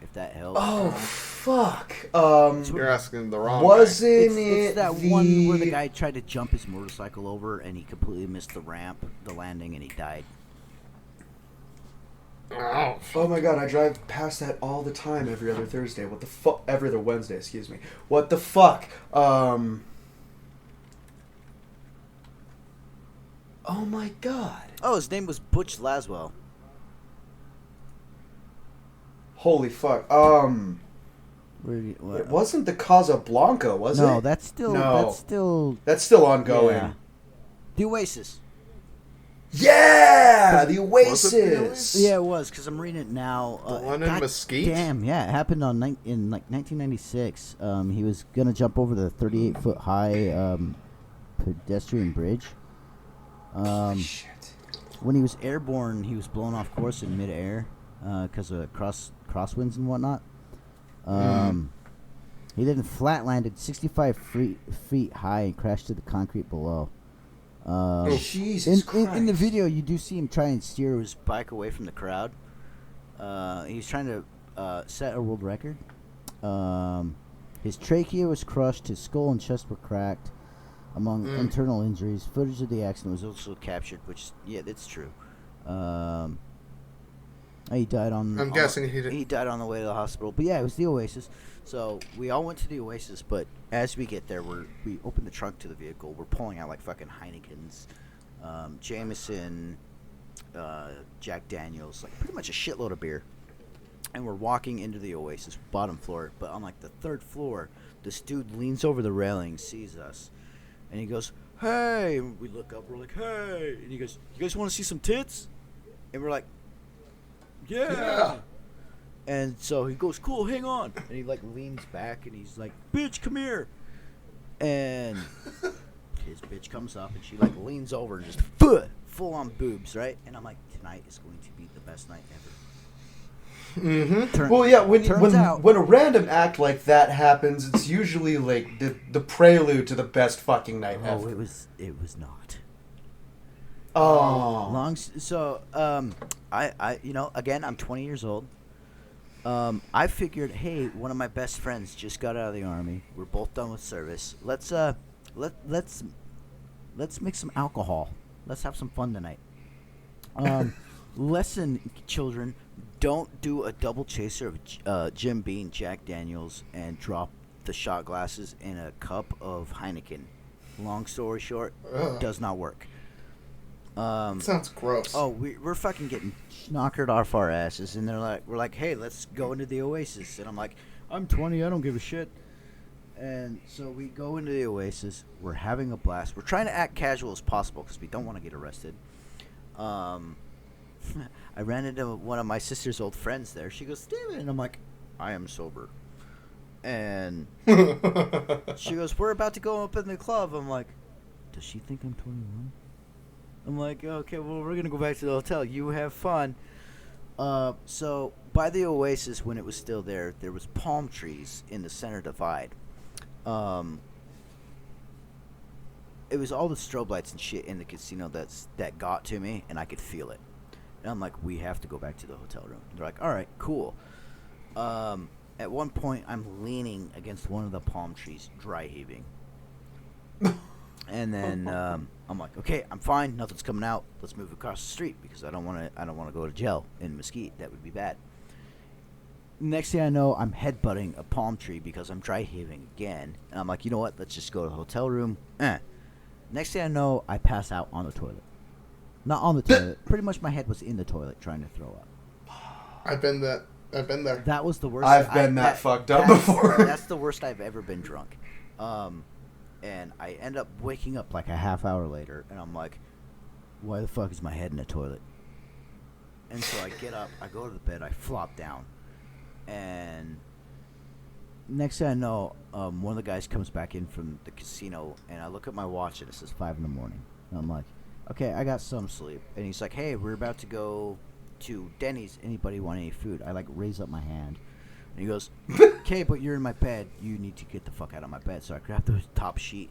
If that helps. Oh fuck! You're asking the wrong Wasn't It's it that the one where the guy tried to jump his motorcycle over and he completely missed the ramp, the landing, and he died. guy. Oh my god! I drive past that all the time, every other Thursday. What the fuck? Every other Wednesday, excuse me. What the fuck? Oh my god! Oh, his name was Butch Laswell. Holy fuck! What? It wasn't the Casablanca, was it? No, that's still. No. That's still ongoing. Yeah. The Oasis. Yeah, the Was it the Oasis. Yeah, it was because I'm reading it now. The one in God Mesquite? Damn, yeah, it happened in like 1996. He was gonna jump over the 38-foot high pedestrian bridge. Shit. When he was airborne, he was blown off course in midair because of crosswinds and whatnot. He then flat landed 65 feet high and crashed to the concrete below. Jesus Christ. In the video, you do see him try and steer his bike away from the crowd. He's trying to set a world record. His trachea was crushed, his skull and chest were cracked. Among internal injuries, footage of the accident was also captured, which, yeah, that's true. He died on... I'm guessing he did. He died on the way to the hospital. But yeah, it was the Oasis. So we all went to the Oasis, but as we get there, we open the trunk to the vehicle. We're pulling out like fucking Heinekens, Jameson, Jack Daniels, like pretty much a shitload of beer. And we're walking into the Oasis, bottom floor. But on like the 3rd floor, this dude leans over the railing, sees us, and he goes, "Hey!" And we look up, we're like, "Hey!" And he goes, "You guys want to see some tits?" And we're like, "Yeah." And so he goes, "Cool, hang on." And he like leans back and he's like, "Bitch, come here." And his bitch comes up and she like leans over and just full on boobs, right? And I'm like, tonight is going to be the best night ever. Mm-hmm. Well, yeah, when out- a random act like that happens, it's usually like the prelude to the best fucking night Oh, ever. it was not. Oh. I you know, again, I'm 20 years old. I figured, hey, one of my best friends just got out of the army. We're both done with service. Let's mix some alcohol. Let's have some fun tonight. Lesson, children, don't do a double chaser of Jim Beam, Jack Daniels, and drop the shot glasses in a cup of Heineken. Long story short, does not work. Sounds gross. Oh, we're fucking getting knockered off our asses, and we're like, hey, let's go into the Oasis, and I'm like, I'm 20, I don't give a shit. And so we go into the Oasis. We're having a blast. We're trying to act casual as possible because we don't want to get arrested. I ran into one of my sister's old friends there. She goes, Steven, and I'm like, I am sober. And she goes, we're about to go up in the club. I'm like, does she think I'm 21? I'm like, okay, well, we're going to go back to the hotel. You have fun. So by the Oasis, when it was still there was palm trees in the center divide. It was all the strobe lights and shit in the casino that got to me, and I could feel it. And I'm like, we have to go back to the hotel room. They're like, all right, cool. At one point, I'm leaning against one of the palm trees, dry heaving. And then I'm like, okay, I'm fine. Nothing's coming out. Let's move across the street because I don't want to go to jail in Mesquite. That would be bad. Next thing I know, I'm headbutting a palm tree because I'm dry heaving again. And I'm like, you know what? Let's just go to the hotel room. Next thing I know, I pass out on the toilet. Not on the toilet. Pretty much my head was in the toilet trying to throw up. I've been there. That was the worst. I've been that fucked up before. That's the worst I've ever been drunk. And I end up waking up like a half hour later, and I'm like, why the fuck is my head in the toilet? And so I get up, I go to the bed, I flop down. And next thing I know, one of the guys comes back in from the casino, and I look at my watch, and it says 5 in the morning. And I'm like, okay, I got some sleep. And he's like, hey, we're about to go to Denny's. Anybody want any food? I like raise up my hand. And he goes, okay, but you're in my bed. You need to get the fuck out of my bed. So I grabbed the top sheet,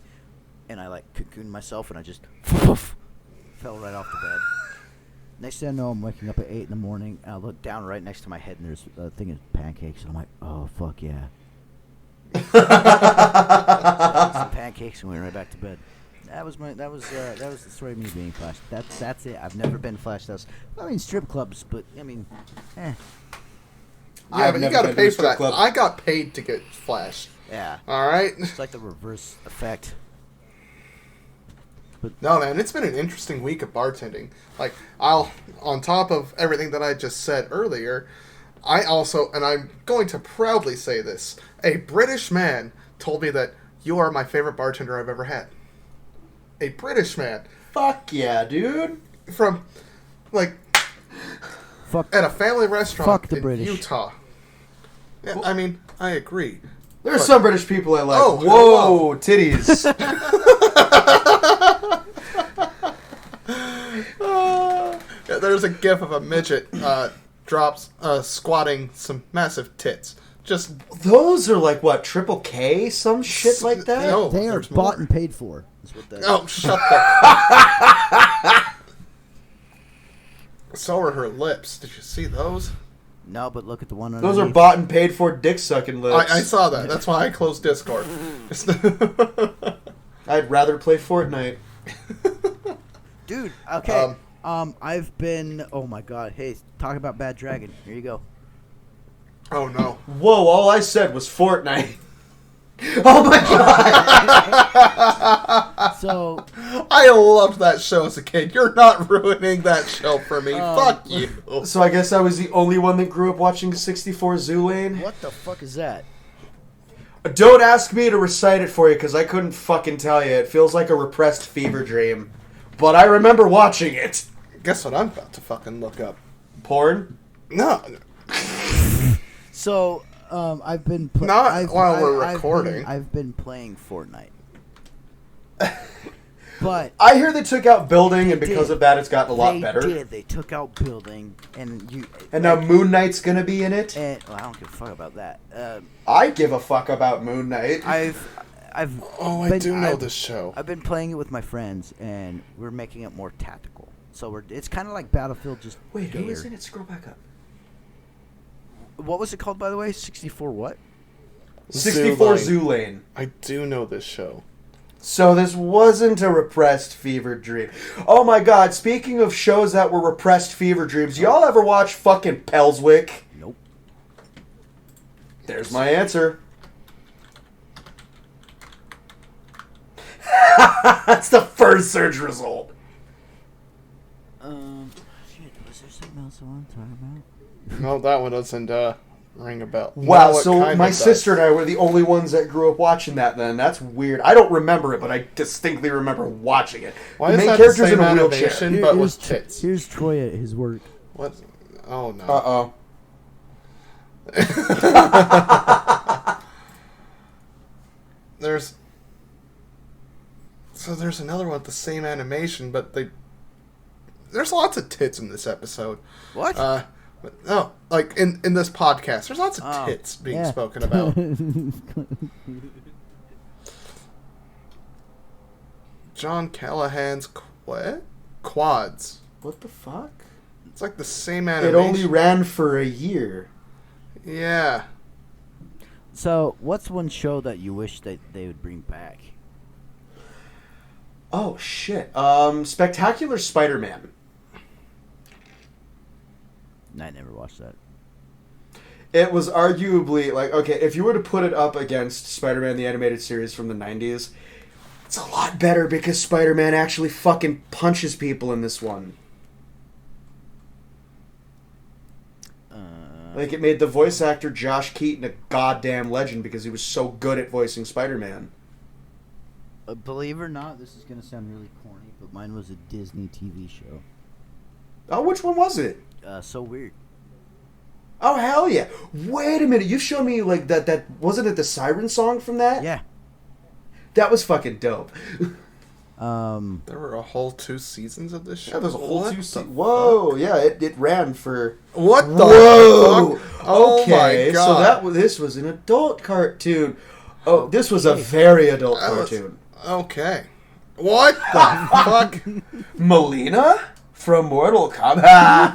and I like cocooned myself, and I just fell right off the bed. Next thing I know, I'm waking up at 8 in the morning, and I look down right next to my head, and there's a thing of pancakes, and I'm like, oh, fuck yeah. Some pancakes, and we went right back to bed. That was the story of me being flashed. That's it. I've never been flashed. I mean, strip clubs, but I mean, Yeah, but you gotta pay for that. Club. I got paid to get flashed. Yeah. All right. It's like the reverse effect. But no, man, it's been an interesting week of bartending. Like, on top of everything that I just said earlier, I also, and I'm going to proudly say this, a British man told me that you are my favorite bartender I've ever had. A British man. Fuck yeah, dude. From, like, at a family restaurant in British. Utah. Yeah, I mean, I agree. There's some British people I like. Oh, whoa, titties. There's a gif of a midget squatting some massive tits. Just those are like what, triple K, some shit like that. No, they are bought and paid for. Oh, shut the. So are her lips. Did you see those? No, but look at the one underneath. Those are bought and paid for dick sucking lips. I saw that. That's why I closed Discord. I'd rather play Fortnite. Dude, okay. I've been. Oh my god. Hey, talk about Bad Dragon. Here you go. Oh no. Whoa! All I said was Fortnite. Oh my god. So I loved that show as a kid. You're not ruining that show for me. Fuck you. So I guess I was the only one that grew up watching 64 Zoolane. What the fuck is that? Don't ask me to recite it for you because I couldn't fucking tell you. It feels like a repressed fever dream. But I remember watching it. Guess what I'm about to fucking look up? Porn? No. So, I've been... while we're recording. I've been playing Fortnite. But... I hear they took out building, and because of that, it's gotten a lot better. They did. They took out building, and now Moon Knight's gonna be in it? And, well, I don't give a fuck about that. I give a fuck about Moon Knight. I do know this show. I've been playing it with my friends, and we're making it more tactical. So it's kind of like Battlefield, just Wait, gayer. who is in it? Scroll back up. What was it called, by the way? 64 what? 64 Zoolane. I do know this show. So this wasn't a repressed fever dream. Oh my god, speaking of shows that were repressed fever dreams, y'all ever watch fucking Pelswick? Nope. There's my answer. That's the first search result. the one I'm talking about? No, that one doesn't ring a bell. Wow, No, it so kinda my does. sister and I were the only ones that grew up watching that then. That's weird. I don't remember it, but I distinctly remember watching it. Why the is main that character's the same in a wheelchair. animation, but with tits? Here's Troy at his work. What? Oh, no. Uh-oh. There's another one with the same animation, but there's lots of tits in this episode. What? But no, like in this podcast, there's lots of tits being spoken about. John Callahan's quads. What the fuck? It's like the same animation. It only ran for a year. Yeah. So, what's one show that you wish that they would bring back? Oh, shit. Spectacular Spider-Man. I never watched that. It was arguably, like, okay, if you were to put it up against Spider-Man the Animated Series from the 90s, it's a lot better because Spider-Man actually fucking punches people in this one. Like, it made the voice actor Josh Keaton a goddamn legend because he was so good at voicing Spider-Man. Believe it or not, this is going to sound really corny, but mine was a Disney TV show. Oh, which one was it? So Weird. Oh, hell yeah. Wait a minute. You showed me, like, that wasn't it the Siren song from that? Yeah. That was fucking dope. There were a whole 2 seasons of this show. Yeah, there's a whole What 2 the seasons. Whoa, yeah, it ran for... What the Whoa! fuck? Oh Okay, my so god. this was an adult cartoon. Oh, this was a very adult That was- cartoon. Okay. What the fuck? Melina from Mortal Kombat.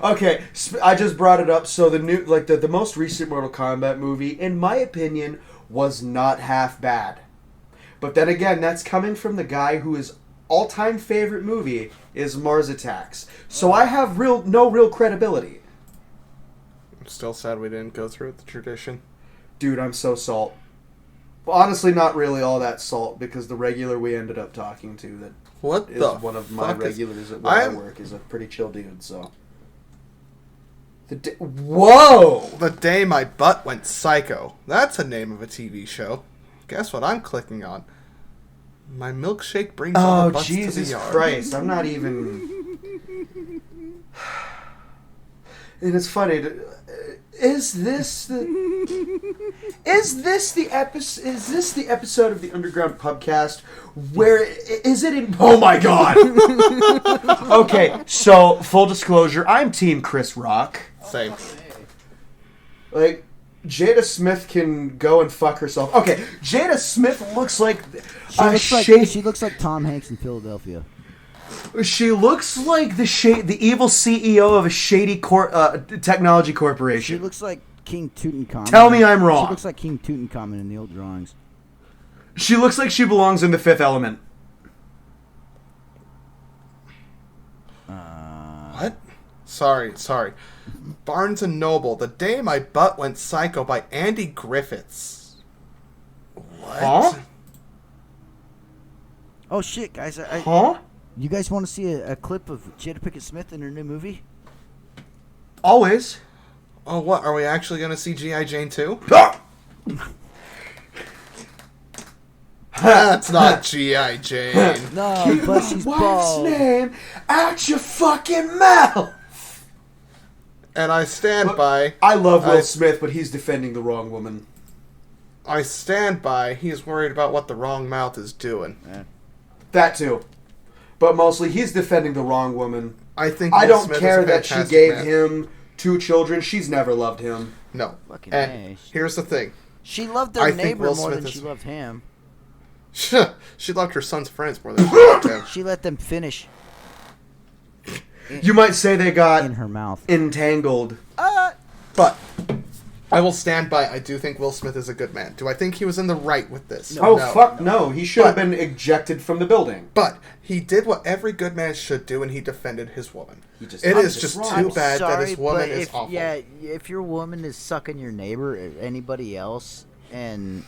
Okay, I just brought it up. So the new, like the most recent Mortal Kombat movie, in my opinion, was not half bad. But then again, that's coming from the guy who his all-time favorite movie is Mars Attacks. So I have no real credibility. I'm still sad we didn't go through with the tradition. Dude, I'm so salt. Well, honestly, not really all that salt, because the regular we ended up talking to that What is the one of my fuck is- regulars at where I I'm- work is a pretty chill dude, so... Whoa! The Day My Butt Went Psycho. That's a name of a TV show. Guess what I'm clicking on? My milkshake brings all Oh, the butts to the Jesus yard. Christ, I'm not even... And it's funny, is this the episode of the Underground Pubcast where is it in? Oh my god! Okay, so full disclosure, I'm Team Chris Rock. Same. Like, Jada Smith can go and fuck herself. Okay, Jada Smith looks like She looks like Tom Hanks in Philadelphia. She looks like the evil CEO of a shady technology corporation. She looks like King Tutankhamun. Tell me I'm wrong. She looks like King Tutankhamun in the old drawings. She looks like she belongs in The Fifth Element. What? Sorry. Barnes & Noble, The Day My Butt Went Psycho by Andy Griffiths. What? Huh? Oh shit, guys! Huh? You guys want to see a clip of Jada Pinkett Smith in her new movie? Always. Oh, what? Are we actually going to see G.I. Jane 2? That's not G.I. Jane. No, but she's Wife's bald. name out your fucking mouth. And I stand by... I love Will Smith, but he's defending the wrong woman. I stand by he's worried about what the wrong mouth is doing. That too. But mostly he's defending the wrong woman. I think I Will don't Smith care is a that she fantastic gave man. him 2 children. She's never loved him. No. Fucking And A. here's the thing. She loved I her think neighbor Will more Smith than is- she loved him. She loved her son's friends more than she loved him. She let them finish You might say they got in her mouth. entangled. But I will stand by. I do think Will Smith is a good man. Do I think he was in the right with this? Oh, No. fuck no. He should have been ejected from the building. But he did what every good man should do, and he defended his woman. He just- It I'm is just just wrong. too bad that his woman but is if, awful. Yeah, if your woman is sucking your neighbor or anybody else, and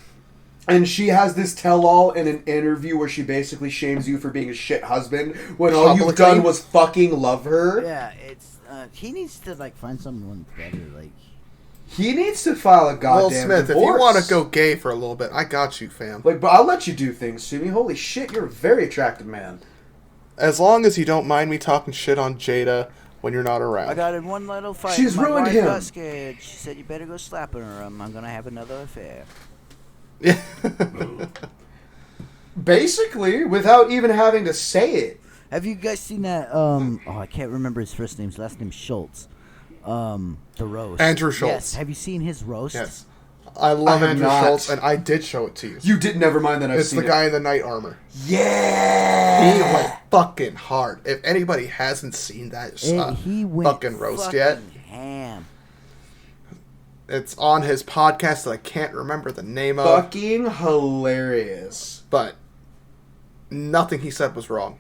And she has this tell-all in an interview where she basically shames you for being a shit husband when all you've done was fucking love her. Yeah, it's he needs to like find someone better. Like he needs to file a goddamn Will Smith, divorce. if you want to go gay for a little bit, I got you, fam. Like, but I'll let you do things to me. Holy shit, you're a very attractive man. As long as you don't mind me talking shit on Jada when you're not around. I got in one little fight. She's My ruined wife him. got scared. She said, "You better go slapping her. I'm gonna have another affair." Yeah. Basically, without even having to say it. Have you guys seen that? Oh, I can't remember his first name. His last name's Schultz. The roast. Andrew Schultz. Yes. Have you seen his roast? Yes. I love I have Andrew not. Schultz, and I did show it to you. You did never mind that I've It's seen the guy in the knight armor. Yeah! He went fucking hard. If anybody hasn't seen that He went fucking roast yet, ham. it's on his podcast that I can't remember the name of. Fucking hilarious. But nothing he said was wrong.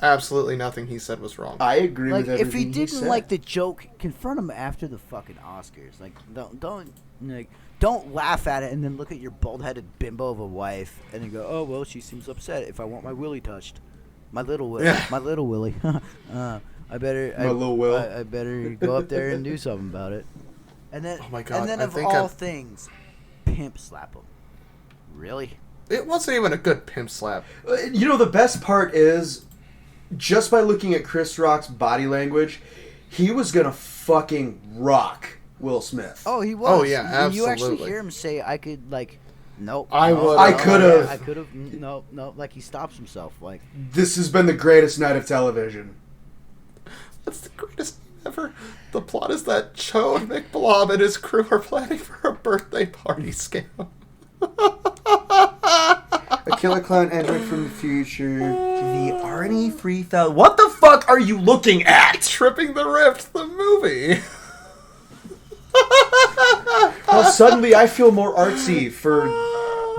Absolutely nothing he said was wrong. I agree Like, with everything if he didn't said. like the joke, confront him after the fucking Oscars. Like, don't laugh at it and then look at your bald-headed bimbo of a wife and then go, "Oh well, she seems upset. If I want my willy touched, my little willy, Yeah. my little willy, I better, little Will. I better go up there and do something about it." And then, Oh my God, and then I of think all I've- things, pimp slap him. Really? It wasn't even a good pimp slap. You know, the best part is, just by looking at Chris Rock's body language, he was gonna fucking rock Will Smith. Oh, he was. Oh, yeah, You actually absolutely. hear him say, "I could like." Nope. I no, would- no, I could've. yeah, I could have. No. Like he stops himself. Like This has been the greatest night of television. That's the greatest ever. The plot is that Chode McBlob and his crew are planning for a birthday party scam. A killer clown android from the future. The Arnie 3000. What the fuck are you looking at? Tripping the Rift, the movie. Well, suddenly I feel more artsy for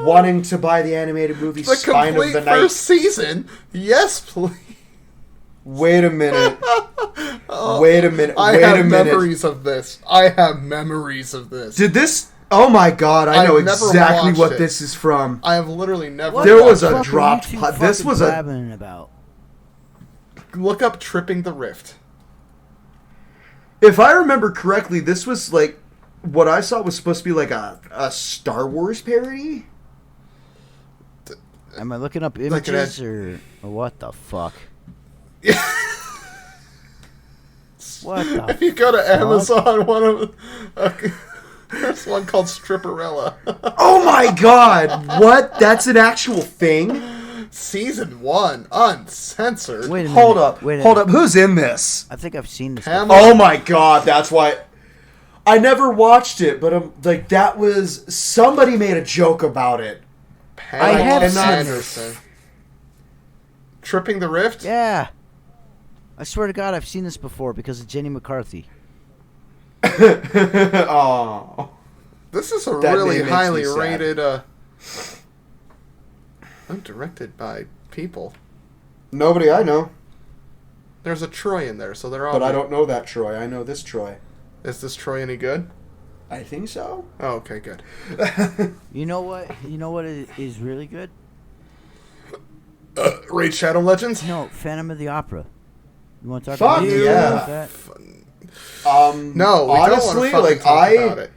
wanting to buy the animated movie The Spine of complete the Night. first season. Yes, please. Wait a minute. Wait a minute. I Wait a have minute. memories of this. I have memories of this. Did this? Oh my god! I know I've never exactly watched what it. this is from. I have literally never. what There the was a fuck are dropped you two pot- this fucking was a- blabbing about. Look up Tripping the Rift. If I remember correctly, this was like what I saw was supposed to be like a Star Wars parody. Am I looking up Like an images or what the fuck? What the? If you go to Amazon, one of there's one called Stripperella. Oh my god! What? That's an actual thing? Season 1, uncensored. Wait a minute. Hold up. Wait a Hold minute. up. Who's in this? I think I've seen this. Pam- before. Oh my god! That's why. I never watched it, but I'm like that was somebody made a joke about it. I have Pamela seen Anderson. Tripping the Rift? Yeah. I swear to God, I've seen this before because of Jenny McCarthy. Oh. This is a That really name makes highly me sad. rated. I'm directed by people. Nobody I know, There's a Troy in there, so they're all. but I don't know that Troy. I know this Troy. Is this Troy any good? I think so. Oh, okay, good. You know what? You know what is really good? Raid Shadow Legends? No, Phantom of the Opera. You want to talk Fuck about yeah. that? No, we honestly, don't want to like talk about it.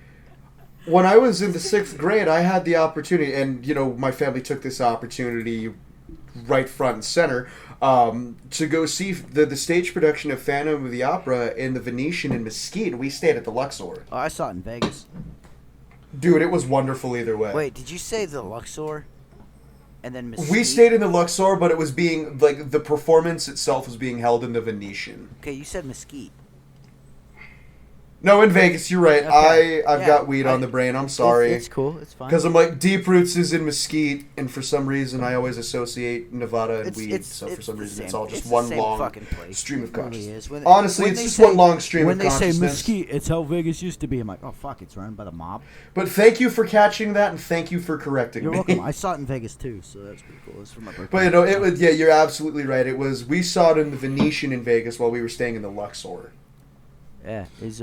when I was in the 6th grade, I had the opportunity, and you know, my family took this opportunity right front and center to go see the stage production of Phantom of the Opera in the Venetian in Mesquite. We stayed at the Luxor. Oh, I saw it in Vegas. Dude, it was wonderful either way. Wait, did you say the Luxor? And then Mesquite? We stayed in the Luxor, but it was being like the performance itself was being held in the Venetian. Okay, you said Mesquite. No, in Vegas, you're right. Okay. I've Yeah, got weed on the brain. I'm sorry. It's cool. It's fine. Because I'm like, Deep Roots is in Mesquite, and for some reason I always associate Nevada and weed. So for some the reason it's same- all just the one same long fucking place. stream of It really consciousness. is. Honestly, when it's they just say- one long stream when of they say consciousness. Mesquite, it's how Vegas used to be. I'm like, oh fuck, it's run by the mob. But thank you for catching that, and thank you for correcting You're me. welcome. I saw it in Vegas too, so that's pretty cool. It's for my birthday. But you know, it was you're absolutely right. It was we saw it in the Venetian in Vegas while we were staying in the Luxor. Yeah, he's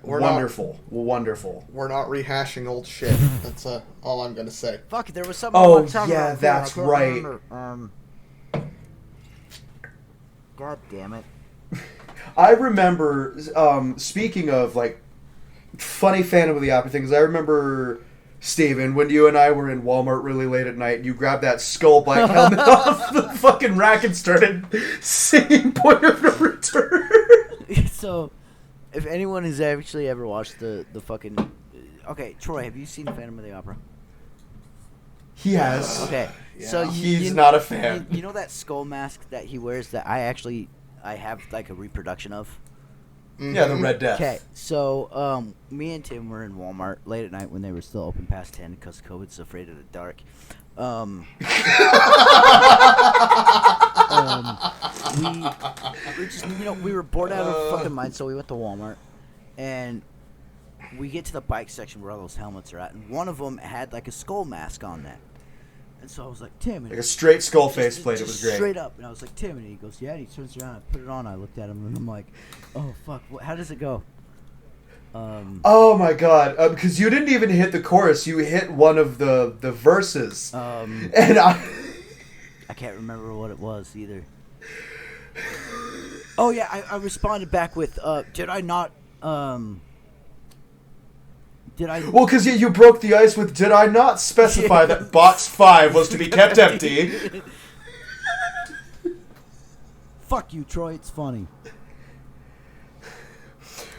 wonderful. We're not rehashing old shit. That's all I'm gonna say. Fuck, there was something. Oh yeah, that's right. God damn it. I remember. Speaking of like funny Phantom of the Opera things, I remember. Steven, when you and I were in Walmart really late at night, you grabbed that skull black helmet off the fucking rack and started singing Point of No Return. So, if anyone has actually ever watched the fucking... Okay, Troy, have you seen Phantom of the Opera? He has. Okay, Yeah. so he's not a fan. You know that skull mask that he wears that I have like a reproduction of? Mm-hmm. Yeah, the Red Death. Okay, so me and Tim were in Walmart late at night when they were still open past 10 because COVID's afraid of the dark. We were bored out of fucking mind, so we went to Walmart, and we get to the bike section where all those helmets are at, and one of them had like a skull mask on that. And so I was like, Tim. Like a straight skull faceplate. It was great. Straight up. And I was like, Tim. And he goes, yeah. And he turns around. I put it on. I looked at him. And I'm like, oh, fuck. How does it go? Oh, my God. Because you didn't even hit the chorus. You hit one of the verses. And I can't remember what it was either. Oh, yeah. I responded back with, did I not... Well, because you broke the ice with, did I not specify that box 5 was to be kept empty? Fuck you, Troy. It's funny.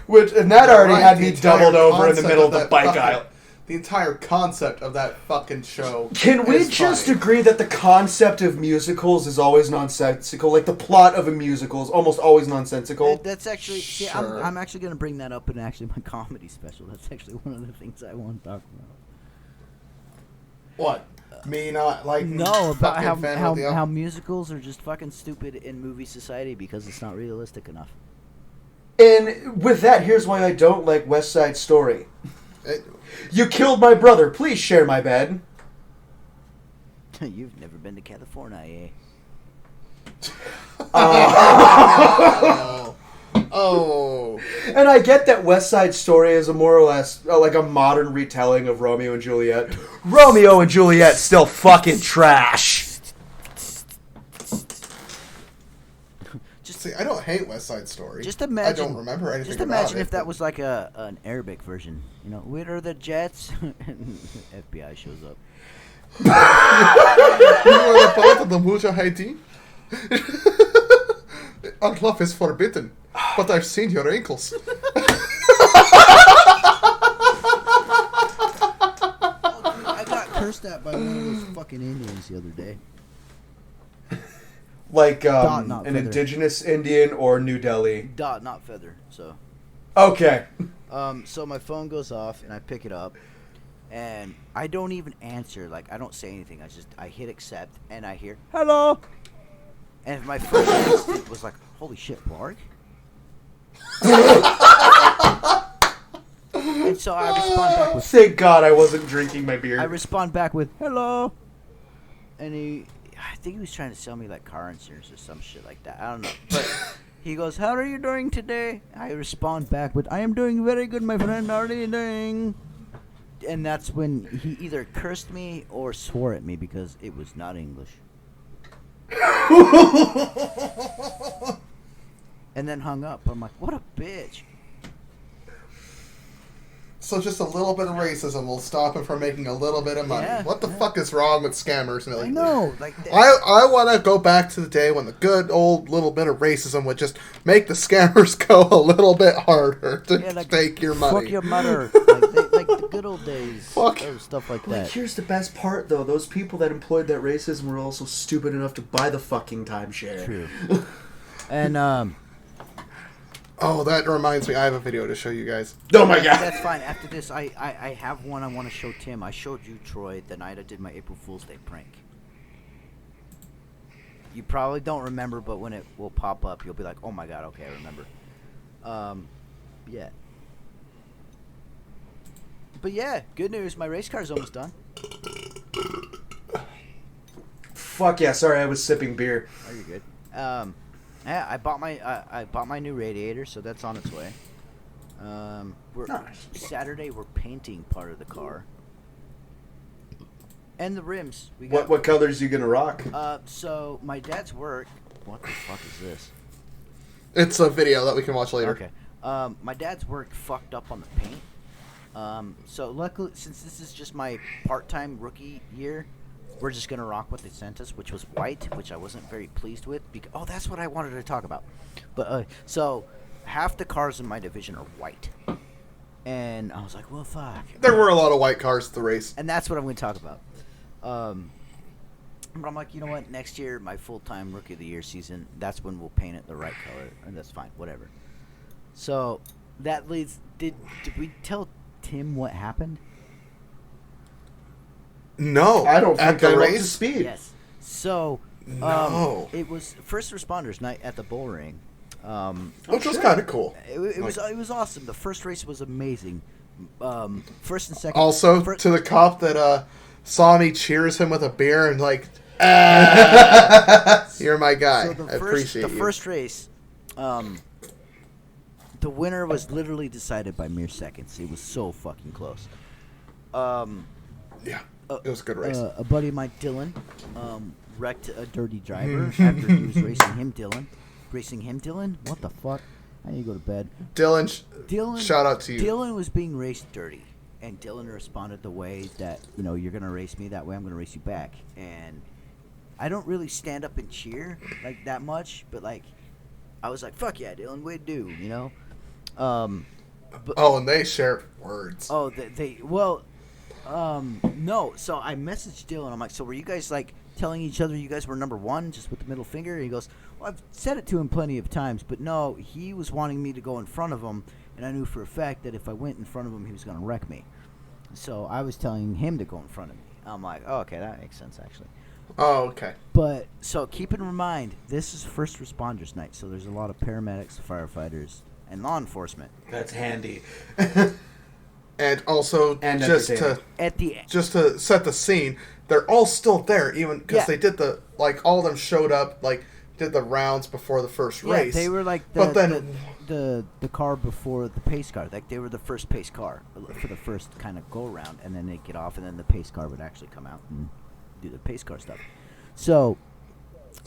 And that already had me doubled over in the middle of the bike aisle. The entire concept of that fucking show. Can we just agree that the concept of musicals is always nonsensical? Like the plot of a musical is almost always nonsensical. That's actually. Sure. I'm actually going to bring that up in actually my comedy special. That's actually one of the things I want to talk about. What? Me not like about how musicals are just fucking stupid in movie society because it's not realistic enough. And with that, here's why I don't like West Side Story. You killed my brother. Please share my bed. You've never been to California, eh? Oh. And I get that West Side Story is a more or less like a modern retelling of Romeo and Juliet. Romeo and Juliet still fucking trash. See, I don't hate West Side Story. Just imagine. I don't remember anything Just imagine about if that was like an Arabic version. You know, where are the jets? And FBI shows up. You are the part of the Mujahideen? Our love is forbidden, but I've seen your ankles. I got cursed at by one of those fucking Indians the other day. Like an feather. Indigenous Indian or New Delhi? Dot, not feather. So. Okay. So my phone goes off and I pick it up, and I don't even answer. Like I don't say anything. I hit accept and I hear hello. And my first instinct was like, holy shit, Mark. And so I respond back with, thank God I wasn't drinking my beer. I respond back with hello, and I think he was trying to sell me like car insurance or some shit like that. I don't know. But he goes, how are you doing today? I respond back with, I am doing very good, my friend. How are you doing? And that's when he either cursed me or swore at me because it was not English. And then hung up. I'm like, what a bitch. So just a little bit of racism will stop him from making a little bit of money. Yeah, What the fuck is wrong with scammers? Lately? I know. Like I want to go back to the day when the good old little bit of racism would just make the scammers go a little bit harder to take your money. Fuck your mother. like the good old days. Fuck. Stuff like that. Like, here's the best part, though. Those people that employed that racism were also stupid enough to buy the fucking timeshare. True. And, oh, that reminds me. I have a video to show you guys. Oh, my God. That's fine. After this, I have one I want to show Tim. I showed you, Troy, the night I did my April Fool's Day prank. You probably don't remember, but when it will pop up, you'll be like, oh, my God, okay, I remember. Yeah. But, yeah, good news. My race car's almost done. Fuck yeah. Sorry, I was sipping beer. Oh, you're good. Yeah, I bought my new radiator, so that's on its way. Nice. Saturday we're painting part of the car. And the rims. We got, What colors you gonna rock? So my dad's work. What the fuck is this? It's a video that we can watch later. Okay. My dad's work fucked up on the paint. So luckily, since this is just my part-time rookie year, we're just gonna rock what they sent us, which was white, which I wasn't very pleased with. Because that's what I wanted to talk about. But so half the cars in my division are white, and I was like, well, fuck. There were a lot of white cars at the race. And that's what I'm going to talk about. But I'm like, you know what? Next year, my full-time Rookie of the Year season, that's when we'll paint it the right color. And that's fine. Whatever. So, that leads... Did we tell Tim what happened? No. I don't think at the they're up to race. speed. Yes. So, No. it was First Responders Night at the Bull Ring. Which was kind of cool. It was awesome. The first race was amazing. First and second... Also, to the cop that saw me, cheers him with a beer and like, you're my guy. So I appreciate the you. first race, the winner was literally decided by mere seconds. It was so fucking close. Yeah, it was a good race. A buddy of mine, Dylan, wrecked a dirty driver after he was racing him, Dylan. What the fuck? I need to go to bed. Dylan, shout out to you. Dylan was being raced dirty. And Dylan responded the way that, you're going to race me that way, I'm going to race you back. And I don't really stand up and cheer, like, that much. But, like, I was like, fuck yeah, Dylan, way to do, And they share words. Oh, no. So I messaged Dylan. I'm like, so were you guys, like, telling each other you guys were number one, just with the middle finger? And he goes, well, I've said it to him plenty of times. But, no, he was wanting me to go in front of him. And I knew for a fact that if I went in front of him, he was going to wreck me. So I was telling him to go in front of me. I'm like, oh, okay, that makes sense, actually. Oh, okay. But, so keep in mind, this is First Responders Night. So there's a lot of paramedics, firefighters, and law enforcement. That's handy. And also, just to set the scene, they're all still there, even because they did all of them showed up, did the rounds before the first race. Yeah, they were like the car before the pace car. Like, they were the first pace car for the first kind of go around, and then they'd get off, and then the pace car would actually come out and do the pace car stuff. So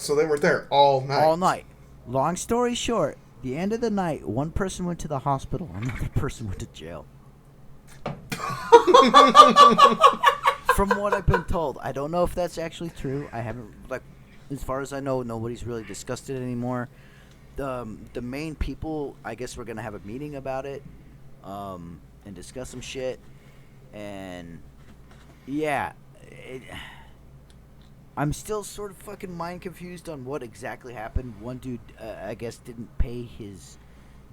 they were there all night. All night. Long story short, the end of the night, one person went to the hospital, another person went to jail. From what I've been told, I don't know if that's actually true. I haven't, as far as I know, nobody's really discussed it anymore. The main people, I guess we're going to have a meeting about it and discuss some shit. And, yeah, I'm still sort of fucking mind confused on what exactly happened. One dude, I guess, didn't pay his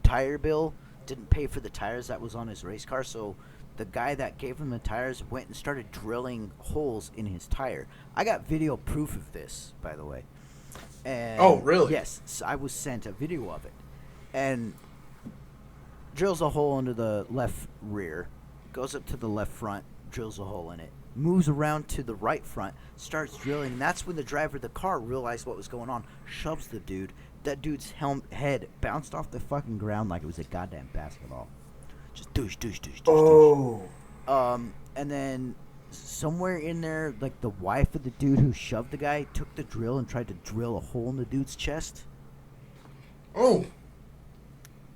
tire bill, didn't pay for the tires that was on his race car, so the guy that gave him the tires went and started drilling holes in his tire. I got video proof of this, by the way. And oh, really? Yes. So I was sent a video of it. And drills a hole into the left rear, goes up to the left front, drills a hole in it, moves around to the right front, starts drilling. And that's when the driver of the car realized what was going on, shoves the dude. That dude's head bounced off the fucking ground like it was a goddamn basketball. Just douche. Oh. And then somewhere in there, like, the wife of the dude who shoved the guy took the drill and tried to drill a hole in the dude's chest. Oh.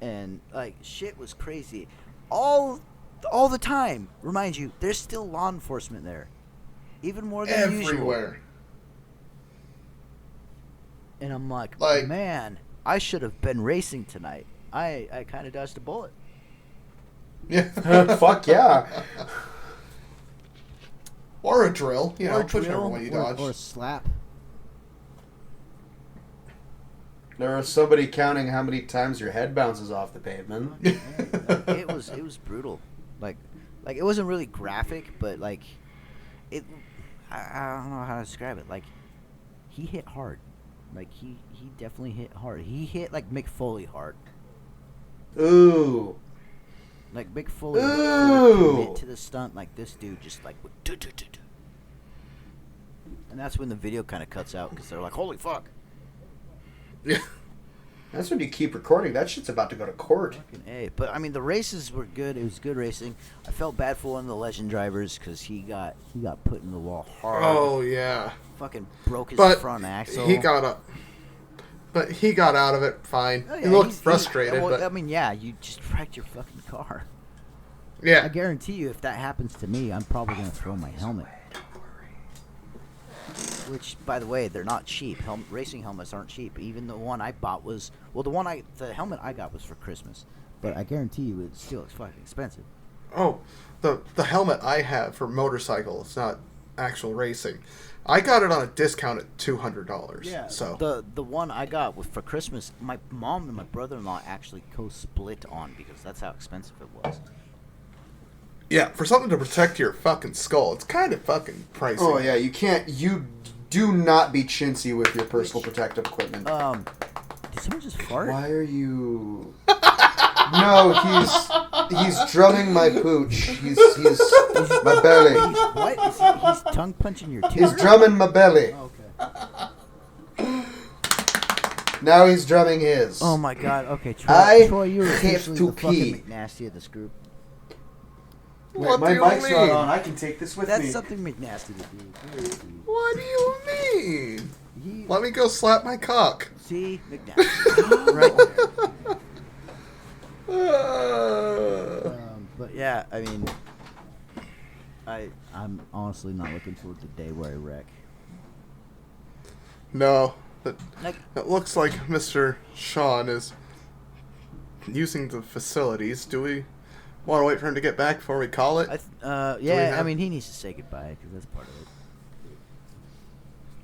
And, like, shit was crazy. All the time. Remind you, there's still law enforcement there. Even more than usual. Everywhere. And I'm like, man, I should have been racing tonight. I kind of dodged a bullet. Yeah. Fuck yeah. Or a drill. Or a whichever drill, one you dodge. or a slap. There was somebody counting how many times your head bounces off the pavement. It was brutal. Like it wasn't really graphic, but like it. I don't know how to describe it. Like, he hit hard. Like he definitely hit hard. He hit like Mick Foley hard. Ooh. Like Mick Foley would commit to the stunt. Like, this dude just like would do. And that's when the video kind of cuts out because they're like, "Holy fuck!" Yeah. That's when you keep recording. That shit's about to go to court. Fucking A. But, I mean, the races were good. It was good racing. I felt bad for one of the legend drivers because he got put in the wall hard. Oh, yeah. Fucking broke his front axle. He got up. But he got out of it fine. Oh, yeah, he looked frustrated. Well, but I mean, yeah, you just wrecked your fucking car. yeah. I guarantee you, if that happens to me, I'm probably going to throw my helmet. Which, by the way, they're not cheap. Racing helmets aren't cheap. Even the one I bought was... Well, the helmet I got was for Christmas. But I guarantee you it still is fucking expensive. Oh, the helmet I have for motorcycle, it's not actual racing. I got it on a discount at $200. Yeah, so the one I got was for Christmas. My mom and my brother-in-law actually co-split on because that's how expensive it was. yeah, for something to protect your fucking skull, it's kind of fucking pricey. Oh, yeah, you do not be chintzy with your personal protective equipment. Did someone just fart? Why are you... No, he's drumming my pooch. He's my belly. What? He's tongue punching your tooth? He's drumming my belly. Oh, okay. Now he's drumming his. Oh my god, okay, Troy, you were have officially to the pee. fucking McNasty of this group. What my do you mic's mean? not on. I can take this with That's me. something McNasty to do. What do you mean? Let me go slap my cock. See? McNasty. Right there. But yeah, I mean, I'm honestly not looking forward to the day where I wreck. No. Like, It looks like Mr. Sean is using the facilities. Do we want to wait for him to get back before we call it? yeah, I mean, he needs to say goodbye because that's part of it.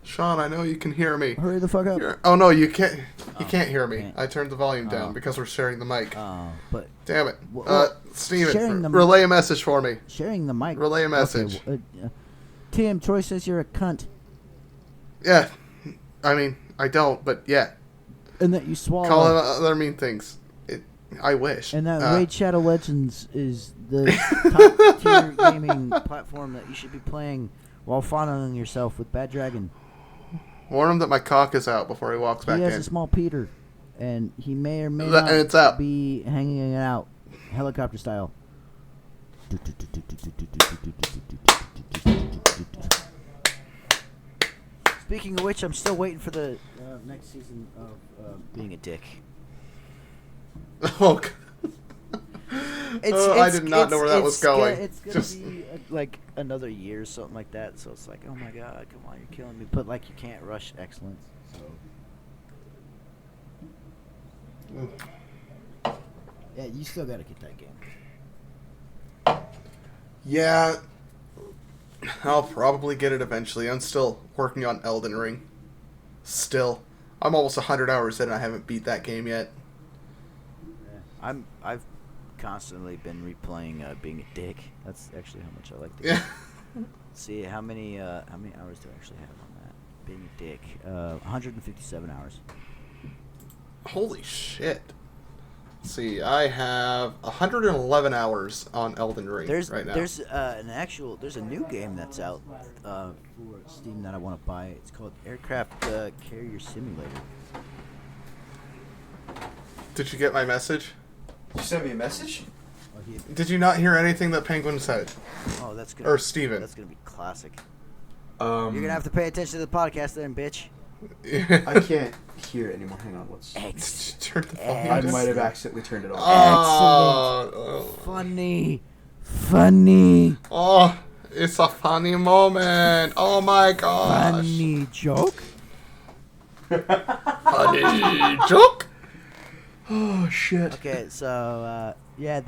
Sean, I know you can hear me. Hurry the fuck up. Oh no, you can't. You can't hear me. Can't. I turned the volume down because we're sharing the mic. But Damn it, well, Steven, relay a message for me. sharing the mic. Relay a message. Okay, Tim, Troy says you're a cunt. Yeah, I mean, I don't, but yeah. And that you swallow. Call him other mean things. I wish. And that Raid Shadow Legends is the top tier gaming platform that you should be playing while fondling yourself with Bad Dragon. Warn him that my cock is out before he walks back He has in. a small Peter, and he may or may not and it's out. be hanging it out, helicopter style. Speaking of which, I'm still waiting for the next season of Being a Dick. Oh, I did not know where that was going. It's gonna be like another year or something like that. So it's like, oh my god, come on, you're killing me. But like, you can't rush excellence. So yeah, you still gotta get that game. Yeah, I'll probably get it eventually. I'm still working on Elden Ring. Still, I'm almost 100 hours in and I haven't beat that game yet. Yeah. I've constantly been replaying Being a Dick. That's actually how much I like the Yeah. game. See how many hours do I actually have on that? Being a Dick, 157 hours. Holy shit. Let's see, I have 111 hours on Elden Ring right now. There's there's a new game that's out for Steam that I want to buy. It's called Aircraft Carrier Simulator. Did you get my message? You sent me a message? Did you not hear anything that Penguin said? Oh, that's gonna. Or Steven. That's gonna be classic. You're gonna have to pay attention to the podcast then, bitch. I can't hear it anymore. Hang on, let's... Turn the volume I down. might have accidentally turned it off. Oh, Funny. oh, it's a funny moment. Oh my gosh. Funny joke. Funny joke. Oh, shit. Okay, so yeah,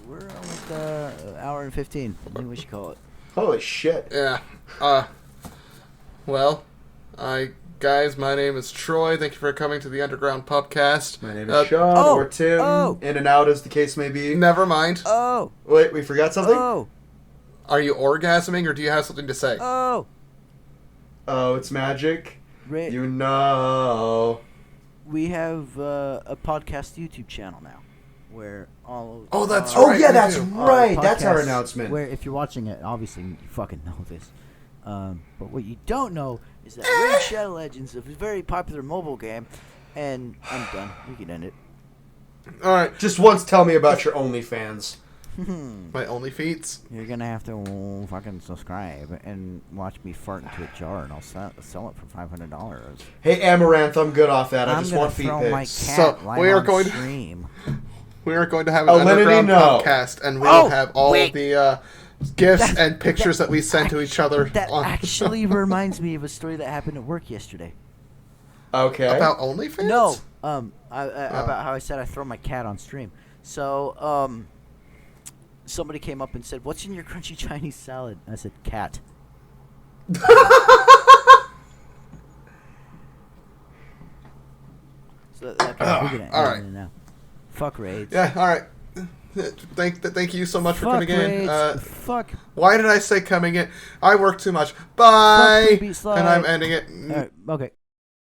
we're almost hour and 15. I think we should call it. Holy shit. Yeah. Well, guys, my name is Troy. Thank you for coming to the Underground Pubcast. My name is Sean, or Tim, in and out as the case may be. Never mind. Oh. Wait, we forgot something? Oh. Are you orgasming, or do you have something to say? Oh. Oh, it's magic. Ra- You know. We have a podcast YouTube channel now, where all. Oh, that's Oh, right. yeah, we that's do. right. That's our podcasts, announcement. Where if you're watching it, obviously you fucking know this. But what you don't know is that Raid Shadow Legends, a very popular mobile game, And I'm done. We can end it. All right. Just once tell me about your OnlyFans. My only feats. You're gonna have to fucking subscribe and watch me fart into a jar, and I'll sell it for $500. Hey, Amaranth, I'm good off that. I just want feet throw my pics. cat So, live we are on going to- stream. We are going to have an Alinity, underground no. podcast, and we will have all wait. the gifts and pictures that we send to each other. That on actually reminds me of a story that happened at work yesterday. Okay. about OnlyFans. No, about how I said I throw my cat on stream. So, somebody came up and said, "What's in your crunchy Chinese salad?" I said, "Cat." So okay, we're gonna all end right. it now. Fuck raids. Yeah. All right. Thank you so much for Fuck coming in. raids. Fuck. Why did I say coming in? I work too much. Bye. Fuck Poopy Slide. And I'm ending it. All right, okay.